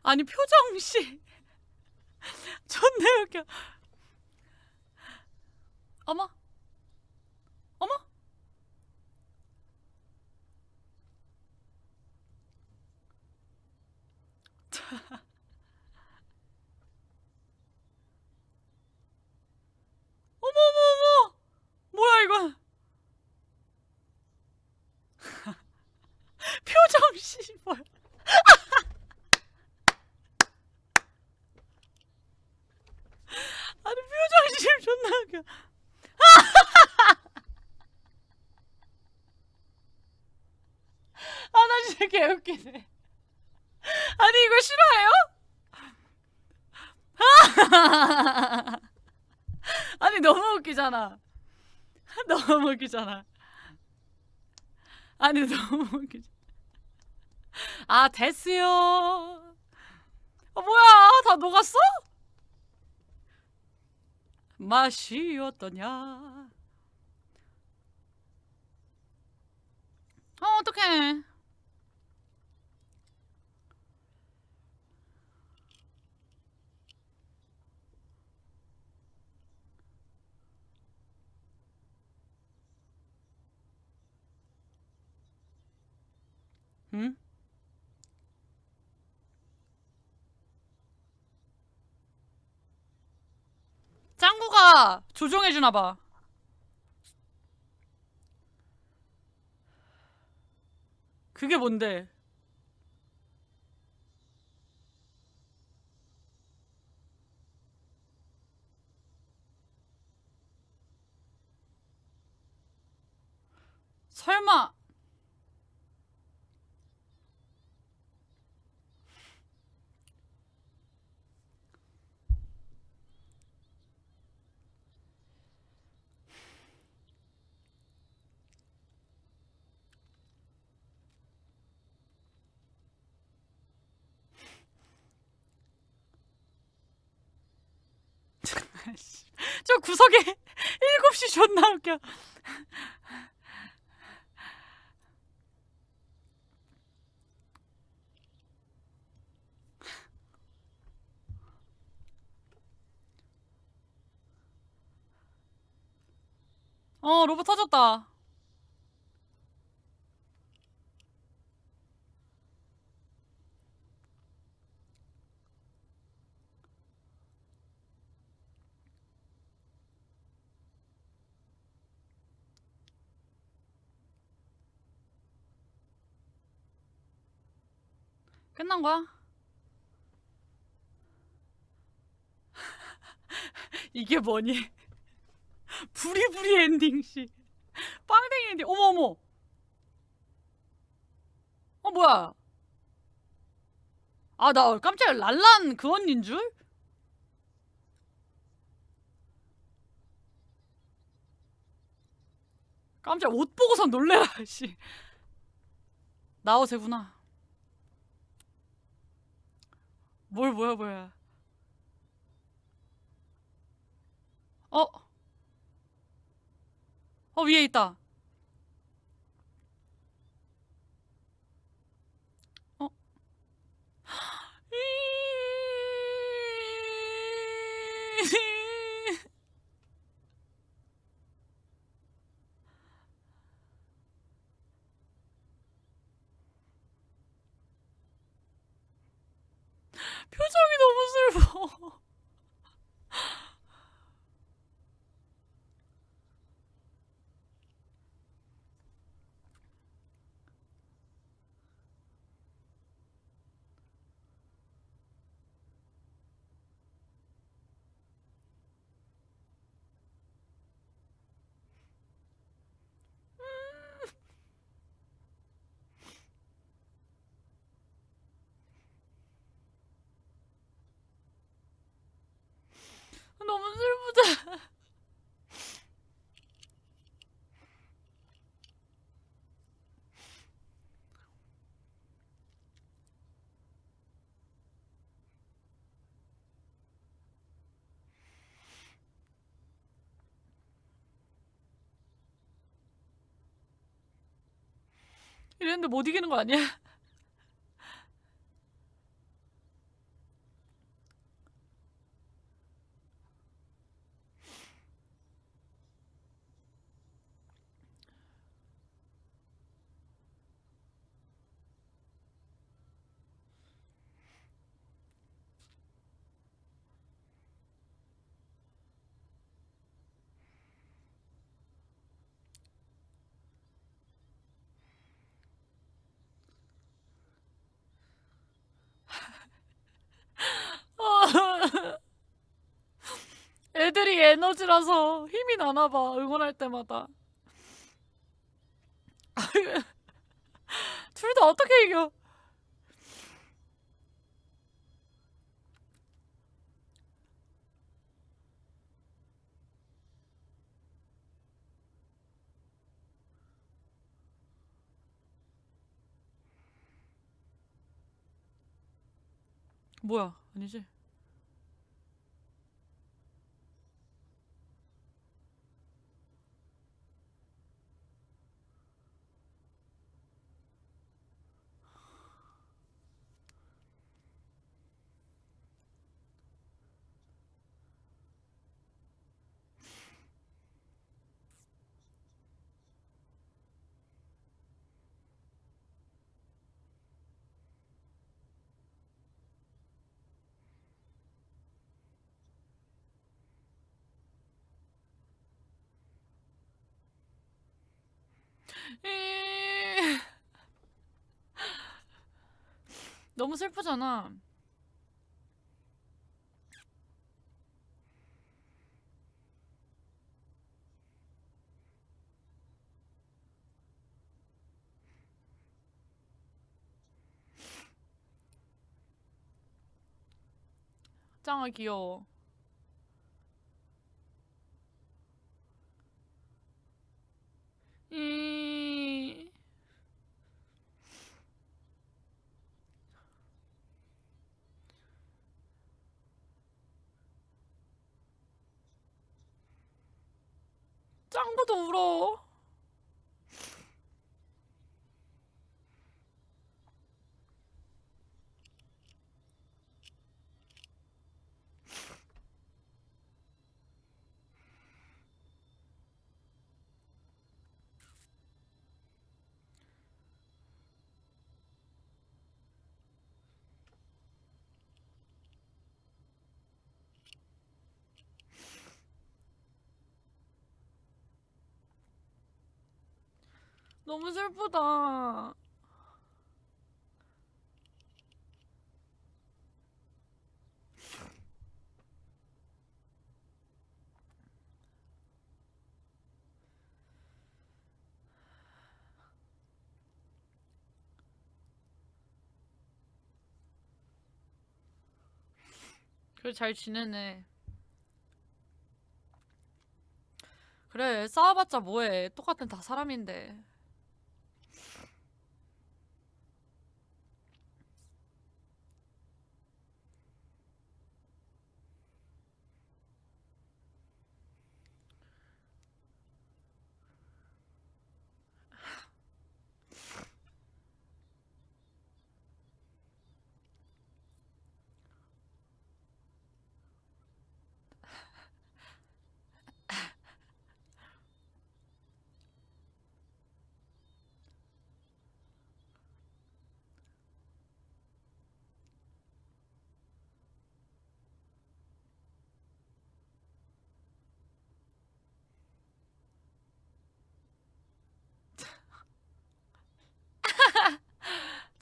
아니, 표정씨. 존나 웃겨. 어머? 어머? 어머, 어머, 어머! 뭐야, 이건? 웃겨. 아, 나 진짜 개웃기네. 아니, 이거 싫어해요? 아니, 너무 웃기잖아. 너무 웃기잖아. 아니, 너무 웃기잖아. 아, 됐어요. 뭐야, 다 녹았어? 맛이 어떠냐? 어떡해. 응? 짱구가 조종해주나봐. 그게 뭔데? 설마. 저 구석에 7시 존나 웃겨. 로봇 터졌다. 끝난 거야? 이게 뭐니? 부리부리 엔딩씨. 빵댕이 엔딩. 어머, 어머. 뭐야. 아, 나 깜짝이야. 랄란 그 언니인 줄? 깜짝 옷 보고선 놀래라, 씨. 나오세구나. 뭐야, 뭐야. 어, 위에 있다. 어. 표정이 너무 슬퍼. 너무 슬프다. 이랬는데 못 이기는 거 아니야? 에너지라서 힘이 나나봐 응원할 때마다. 둘 다 어떻게 이겨? 뭐야? 아니지? 너무 슬프잖아. 짱아 귀여워. 짱구도 울어. 너무 슬프다. 그래 잘 지내네. 그래 싸워봤자 뭐해. 똑같은 다 사람인데.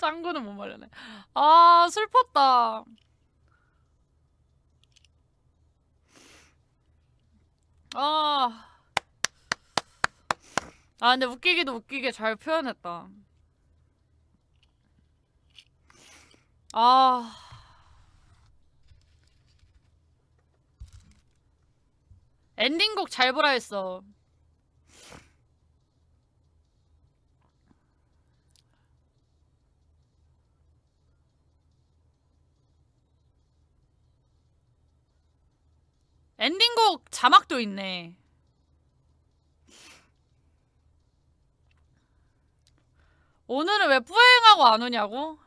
짱구는 못 말려네. 아 슬펐다. 아. 아 근데 웃기기도 웃기게 잘 표현했다. 아. 엔딩곡 잘 보라 했어. 엔딩곡 자막도 있네. 오늘은 왜 뿌행하고 안 오냐고?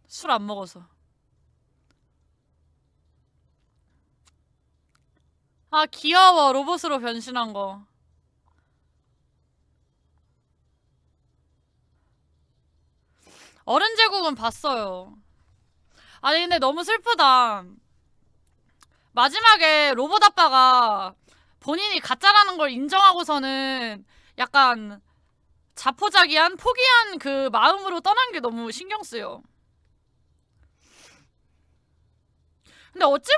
술 안 먹어서. 아 귀여워 로봇으로 변신한 거. 어른 제국은 봤어요. 아니 근데 너무 슬프다. 마지막에 로봇 아빠가 본인이 가짜라는 걸 인정하고서는 약간 자포자기한 포기한 그 마음으로 떠난 게 너무 신경 쓰여. 근데 어찌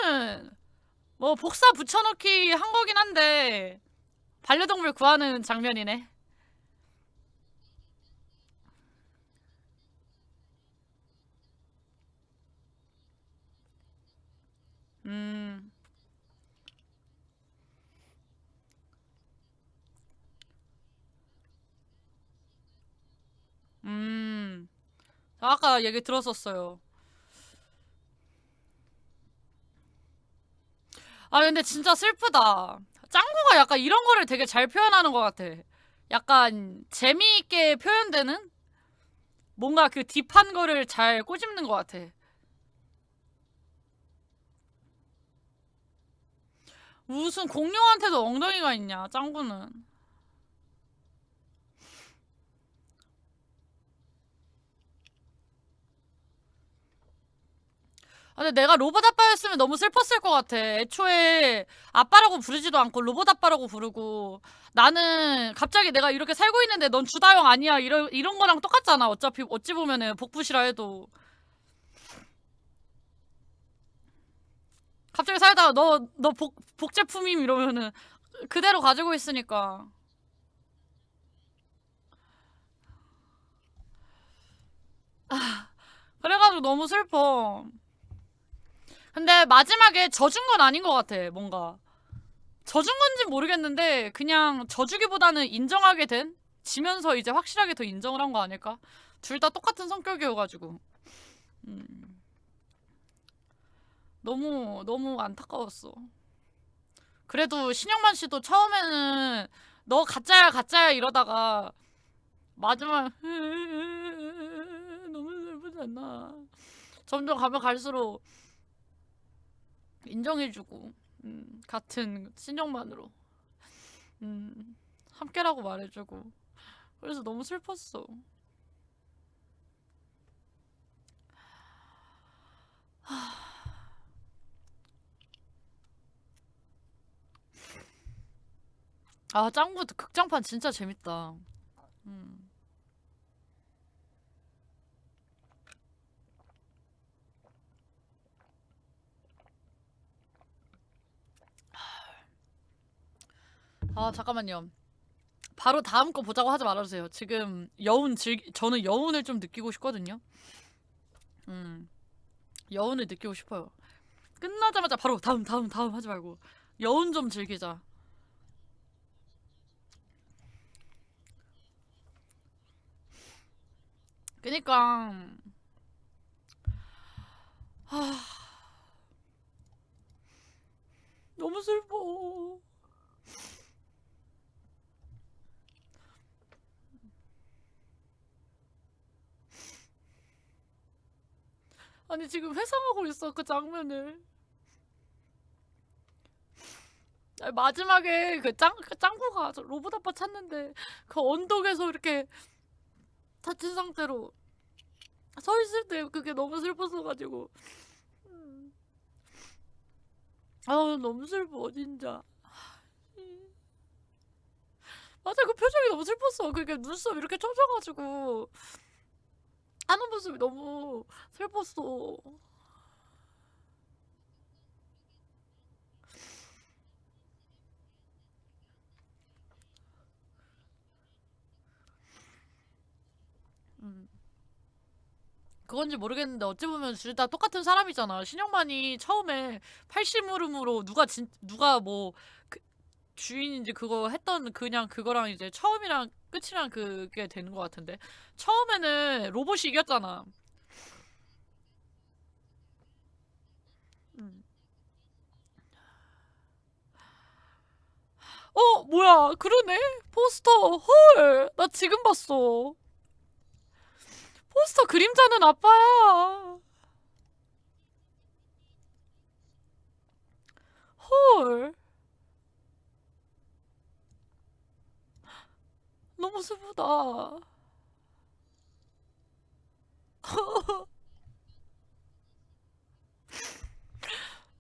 보면은 뭐 복사 붙여넣기 한 거긴 한데 반려동물 구하는 장면이네. 음, 음. 아까 얘기 들었었어요. 아, 근데 진짜 슬프다. 짱구가 약간 이런 거를 되게 잘 표현하는 것 같아. 약간 재미있게 표현되는? 뭔가 그 딥한 거를 잘 꼬집는 것 같아. 무슨 공룡한테도 엉덩이가 있냐, 짱구는. 아, 근데 내가 로봇 아빠였으면 너무 슬펐을 것 같아. 애초에 아빠라고 부르지도 않고 로봇 아빠라고 부르고 나는 갑자기 내가 이렇게 살고 있는데 넌 주다영 아니야 이런 거랑 똑같잖아. 어차피 어찌 보면은 복붙이라 해도 갑자기 살다가 너 복제품임 이러면은 그대로 가지고 있으니까. 그래가지고 너무 슬퍼. 근데 마지막에 져준 건 아닌 것 같아. 뭔가 져준 건진 모르겠는데 그냥 져주기보다는 인정하게 된, 지면서 이제 확실하게 더 인정을 한 거 아닐까? 둘 다 똑같은 성격이어가지고. 음, 너무 너무 안타까웠어. 그래도 신영만 씨도 처음에는 너 가짜야 가짜야 이러다가 마지막 너무 슬프지 않나. 점점 가면 갈수록 인정해주고, 같은 신영만으로 함께라고 말해주고, 그래서 너무 슬펐어. 아, 짱구 극장판 진짜 재밌다. 음. 아, 잠깐만요. 바로 다음 거 보자고 하지 말아주세요. 지금 저는 여운을 좀 느끼고 싶거든요. 음, 여운을 느끼고 싶어요. 끝나자마자 바로 다음 하지 말고 여운 좀 즐기자. 그니까 하, 너무 슬퍼. 아니 지금 회상하고 있어 그 장면을. 아니, 마지막에 그 짱구가 저 로봇 아빠 찾는데 그 언덕에서 이렇게 다친 상태로 서 있을 때 그게 너무 슬펐어가지고. 음. 아, 너무 슬퍼 진짜. 맞아, 그 표정이 너무 슬펐어. 그게 눈썹 이렇게 쳐져가지고 하는 모습이 너무 슬펐어. 음. 그건지 모르겠는데 어찌 보면 둘 다 똑같은 사람이잖아. 신영만이 처음에 팔심으름으로 누가 뭐 그 주인인지 그거 했던 그냥 그거랑 이제 처음이랑 끝이랑 그게 되는 것 같은데, 처음에는 로봇이 이겼잖아. 음. 뭐야, 그러네. 포스터. 헐, 나 지금 봤어. 포스터 그림자는 아빠야. 헐, 너무 슬프다.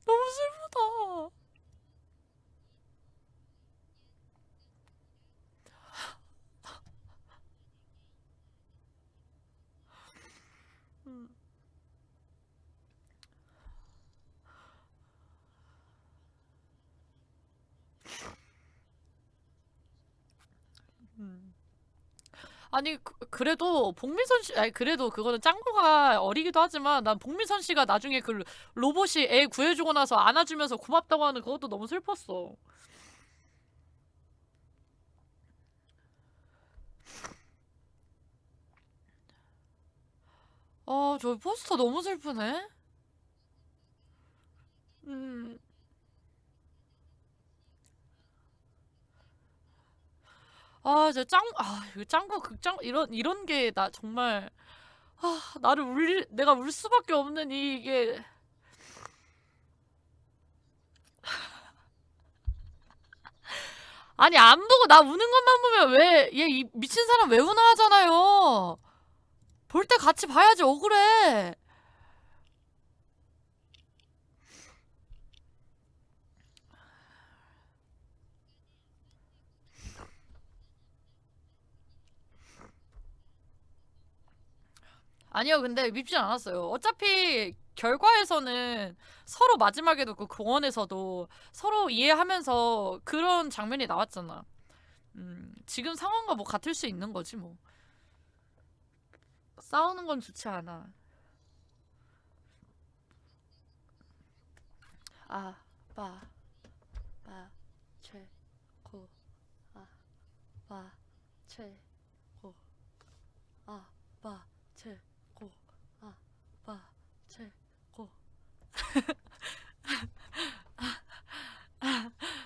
너무 슬프다. 음. 아니 그래도 복미선 씨 아니 그래도 그거는 짱구가 어리기도 하지만 난 복미선 씨가 나중에 그 로봇이 애 구해주고 나서 안아주면서 고맙다고 하는 그것도 너무 슬펐어. 아, 저 포스터 너무 슬프네. 음. 아, 이거 짱구 극장 이런 게 나 정말 나를 내가 울 수밖에 없는 이게 아니 안 보고 나 우는 것만 보면 왜 얘 이 미친 사람 왜 우나 하잖아요. 볼 때 같이 봐야지 억울해. 아니요, 근데 밉진 않았어요. 어차피 결과에서는 서로 마지막에도 그 공원에서도 서로 이해하면서 그런 장면이 나왔잖아. 지금 상황과 뭐 같을 수 있는 거지 뭐. 싸우는 건 좋지 않아. 아, 빠, 빠, 최, 고, 아, 빠, 최, 고, 아, 빠, 최, 고, 아, 빠, 최, 고.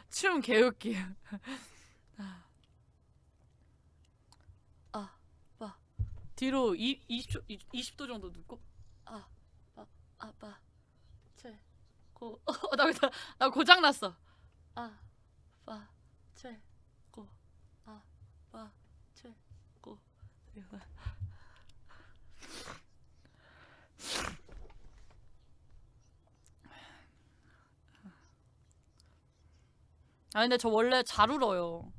춤 개웃김. 아, 빠. 뒤로 20도 정도 눕고. 아, 빠, 아빠, 최, 고. 나 고장났어. 아, 빠, 최, 고. 아, 빠, 최, 고. 아, 근데 저 원래 잘 울어요.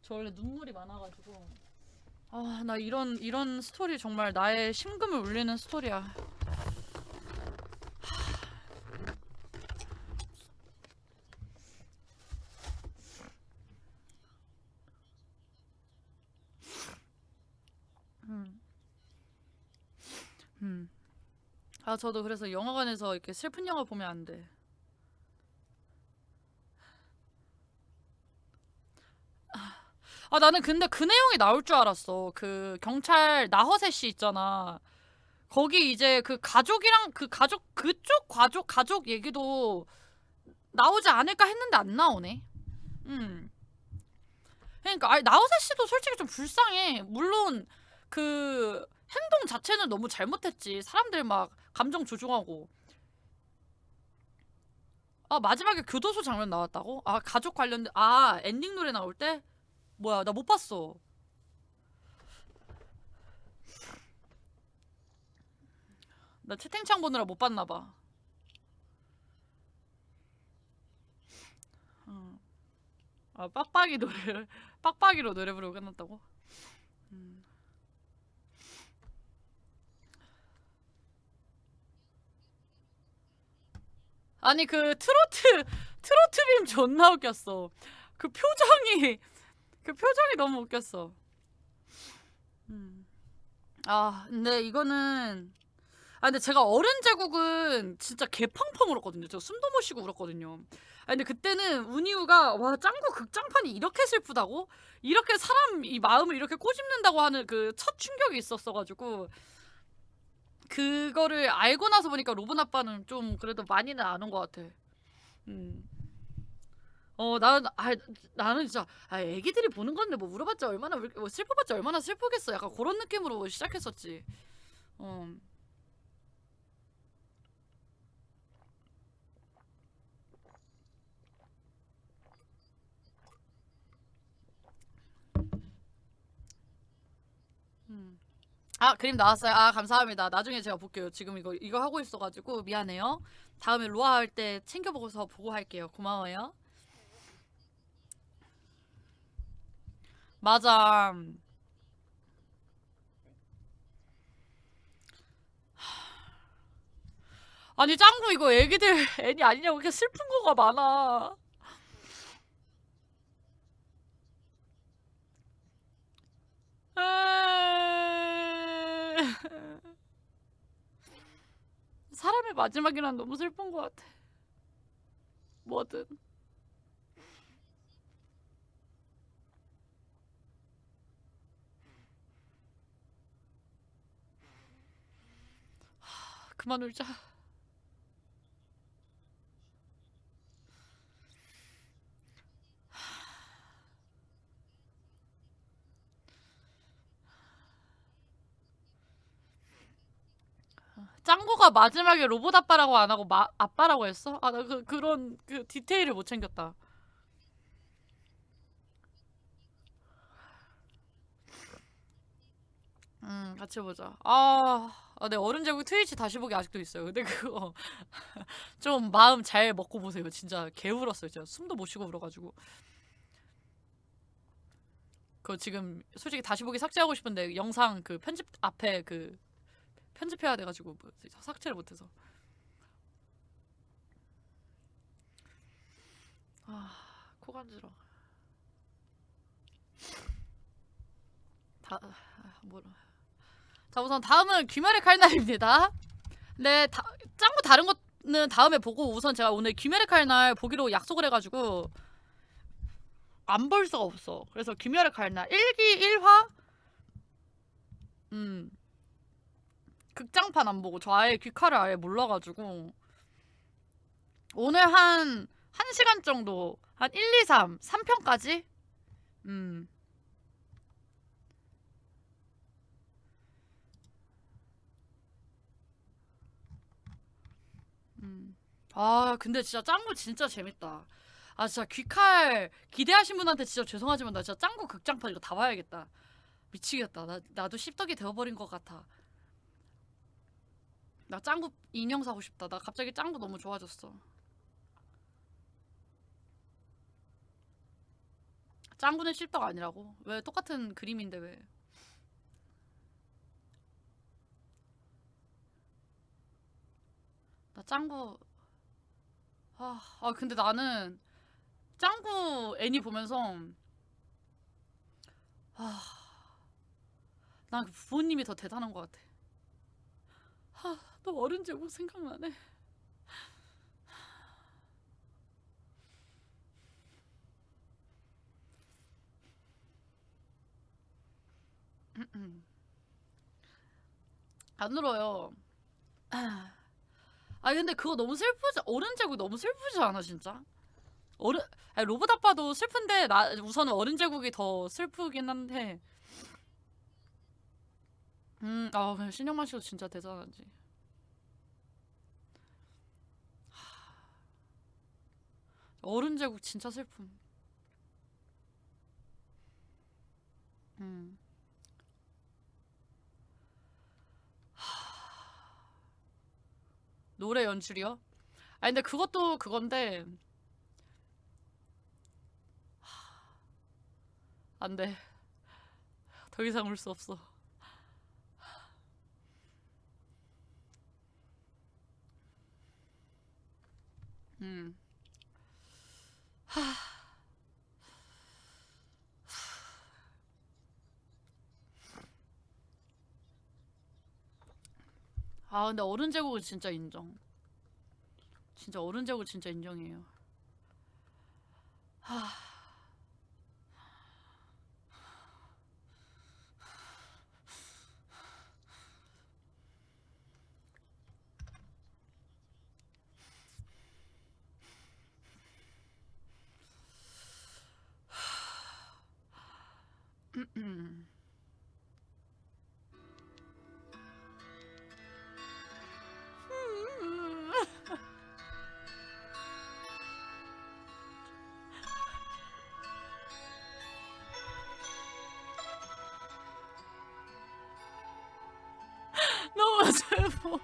저 원래 눈물이 많아가지고. 아, 나 이런 스토리 정말 나의 심금을 울리는 스토리야. 음, 음. 아, 저도 그래서 영화관에서 이렇게 슬픈 영화 보면 안 돼. 아, 나는 근데 그 내용이 나올 줄 알았어. 그 경찰 나허세 씨 있잖아. 거기 이제 그 가족이랑 그 그쪽 가족 얘기도 나오지 않을까 했는데 안 나오네. 음. 그러니까 아니 나우세 씨도 솔직히 좀 불쌍해. 물론 그 행동 자체는 너무 잘못했지. 사람들 막 감정 조종하고. 아, 마지막에 교도소 장면 나왔다고? 아, 가족 관련된 엔딩 노래 나올 때? 뭐야, 나 못 봤어. 나 채팅창 보느라 못 봤나 봐. 어. 아, 빡빡이 노래를 빡빡이로 노래 부르고 끝났다고? 음. 아니 그 트로트 빔 존나 웃겼어. 그 표정이 그 표정이 너무 웃겼어. 음. 아, 근데 이거는 근데 제가 어른 제국은 진짜 개팡팡 울었거든요. 저 숨도 못 쉬고 울었거든요. 근데 그때는 운이유가 와, 짱구 극장판이 이렇게 슬프다고? 이렇게 사람 이 마음을 이렇게 꼬집는다고 하는 그 첫 충격이 있었어가지고 그거를 알고 나서 보니까 로봇 아빠는 좀 그래도 많이는 안 온 것 같아. 음. 나는 진짜 애기들이 보는 건데 뭐 물어봤자 얼마나 뭐 슬퍼봤자 얼마나 슬프겠어. 약간 그런 느낌으로 시작했었지. 어. 음. 아, 그림 나왔어요. 아, 감사합니다. 나중에 제가 볼게요. 지금 이거 하고 있어가지고 미안해요. 다음에 로아 할 때 챙겨보고서 보고 할게요. 고마워요. 맞아. 아니 짱구 이거 애기들 애니 아니냐고 이렇게 슬픈 거가 많아. 사람의 마지막이란 너무 슬픈 것 같아. 뭐든. 그만 울자. 짱구가 마지막에 로봇 아빠라고 안 하고 아빠라고 했어? 아, 나 그런 디테일을 못 챙겼다. 같이 보자. 네, 어른 제국 트위치 다시 보기 아직도 있어요. 근데 그거 좀 마음 잘 먹고 보세요. 진짜 개 울었어요. 진짜 숨도 못 쉬고 울어가지고. 그거 지금 솔직히 다시 보기 삭제하고 싶은데 영상 그 편집 앞에 그 편집해야 돼가지고 뭐 삭제를 못해서. 코 간지러. 뭐라. 자, 우선 다음은 귀멸의 칼날입니다. 네, 짱구 다른 거는 다음에 보고 우선 제가 오늘 귀멸의 칼날 보기로 약속을 해가지고 안 볼 수가 없어. 그래서 귀멸의 칼날 1기 1화 극장판 안 보고 저 아예 귀칼을 아예 몰라가지고 오늘 한 1시간 정도 한 1, 2, 3, 3편까지 음. 근데 진짜 짱구 진짜 재밌다. 진짜 귀칼 기대하신 분한테 진짜 죄송하지만 나 진짜 짱구 극장판 이거 다 봐야겠다. 미치겠다. 나도 씹덕이 되어버린 것 같아. 나 짱구 인형 사고 싶다. 나 갑자기 짱구 너무 좋아졌어. 짱구는 씹덕 아니라고? 왜 똑같은 그림인데 왜? 나 짱구 근데 나는 짱구 애니 보면서 난 부모님이 더 대단한 것 같아. 너 어른 제국 생각나네. 안 울어요. 근데 그거 너무 슬프지. 어른 제국 너무 슬프지 않아 진짜? 로봇 아빠도 슬픈데 나 우선은 어른 제국이 더 슬프긴 한데. 신영만 씨도 진짜 대단하지. 어른 제국 진짜 슬픔. 음. 노래 연출이요? 근데 그것도 그건데 안 돼. 더 이상 울 수 없어. 음. 근데 어른 제국은 진짜 인정. 진짜 어른 제국 진짜 인정이에요. 너무 슬퍼.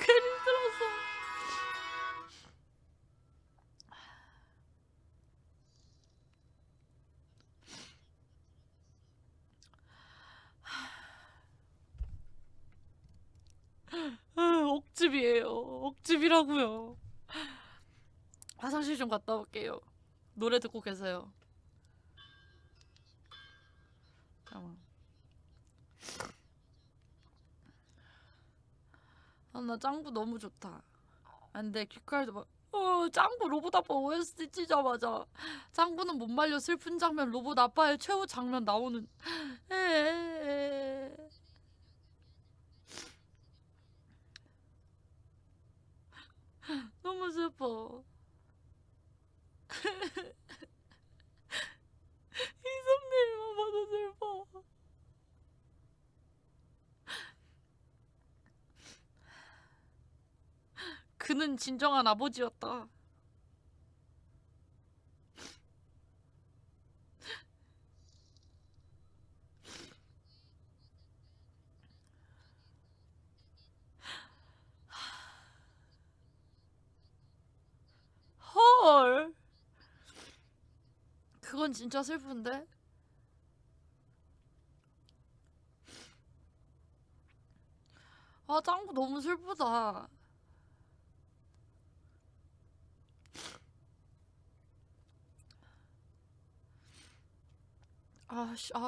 괜히 들었어. 옥즙이에요. 옥즙이라고요. 화장실 좀 갔다 올게요. 노래 듣고 계세요. 잠깐만. 아, 나 짱구 너무 좋다. 안돼, 귓가에도 막 짱구 로봇 아빠 OST 찌자마자 짱구는 못 말려 슬픈 장면 로봇 아빠의 최후 장면 나오는 에에에에. 너무 슬퍼. 이 썸네일만 봐도 슬퍼. 그는 진정한 아버지였다. 헐. 그건 진짜 슬픈데? 아, 짱구 너무 슬프다.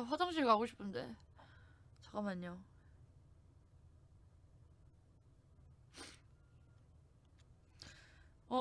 화장실 가고 싶은데. 잠깐만요.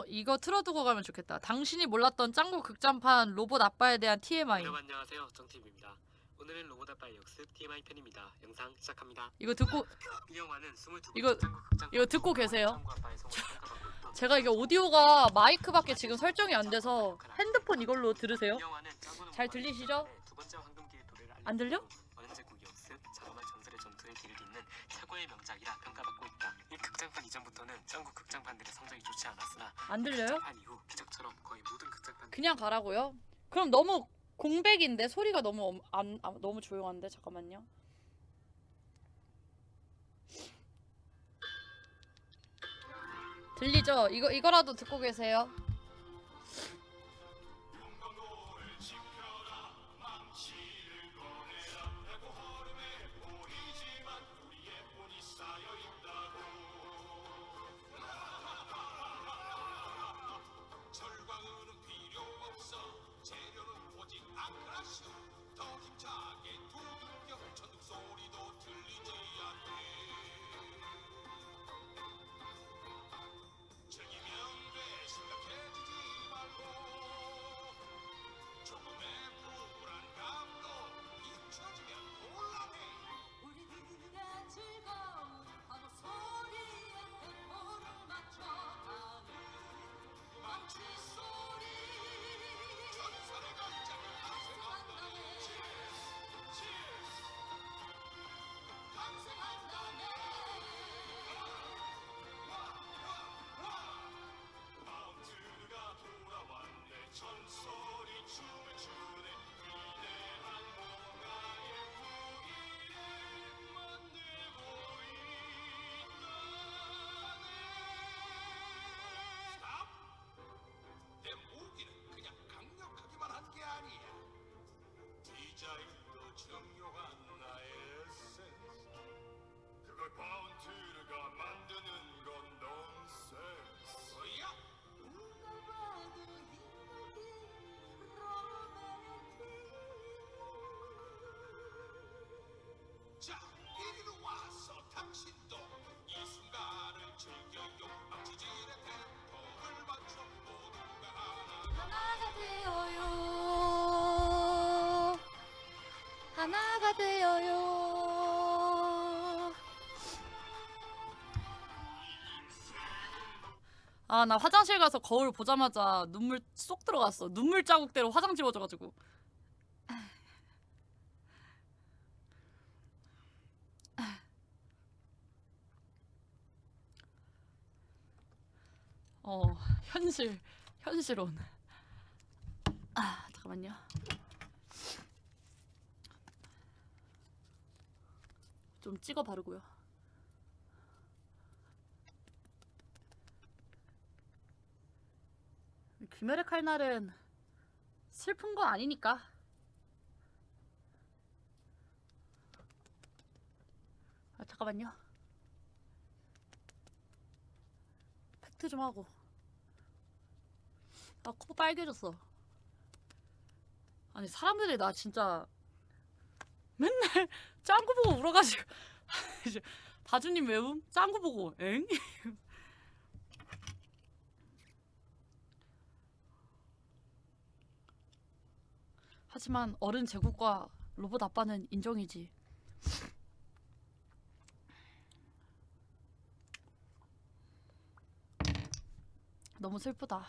이거 틀어두고 가면 좋겠다. 당신이 몰랐던 짱구 극장판 로봇 아빠에 대한 TMI. 여러분 안녕하세요. 정팀입니다. 오늘은 로봇 아빠의 역습 TMI 편입니다. 영상 시작합니다. 이거 듣고 이 영화는 22번째 이거- 짱구 극장 이거 듣고 계세요? 짱구 아빠의 성을 평가받고 있던 제가 이게 오디오가 마이크밖에 지금 설정이 안 돼서 핸드폰 이걸로 들으세요? 이 영화는 짱구는 잘 들리시죠? 두 번째 황금기의 도래를 알리는 안 들려? 원제국 역습 자그마 전설의 전투의 길을 잇는 최고의 명작이라 평가받고 있다. 이 극장판 이전부터는 짱구 극장판들의 성적이 좋지 않았으나 안 들려요? 극장판 이후 기적처럼 거의 모든 극장판 그냥 가라고요? 그럼 너무 공백인데 소리가 너무 너무 조용한데 잠깐만요. 들리죠? 이거라도 듣고 계세요. 자, 이리로 와서 당신도 이 순간을 즐겨요. 망치질의 템포를 맞춰 모두가 하나가 되어요. 하나가 되어요. 아, 나 화장실 가서 거울 보자마자 눈물 쏙 들어갔어. 눈물 자국대로 화장 지워져가지고. 현실온. 잠깐만요. 좀 찍어 바르고요. 귀멸의 칼날은 슬픈 거 아니니까. 잠깐만요. 하트 좀 하고. 나 코 빨개졌어. 아니 사람들이 나 진짜 맨날 짱구 보고 울어가지고 이제 다주님 외움? 짱구 보고 엥? 하지만 어른 제국과 로봇 아빠는 인정이지. 너무 슬프다.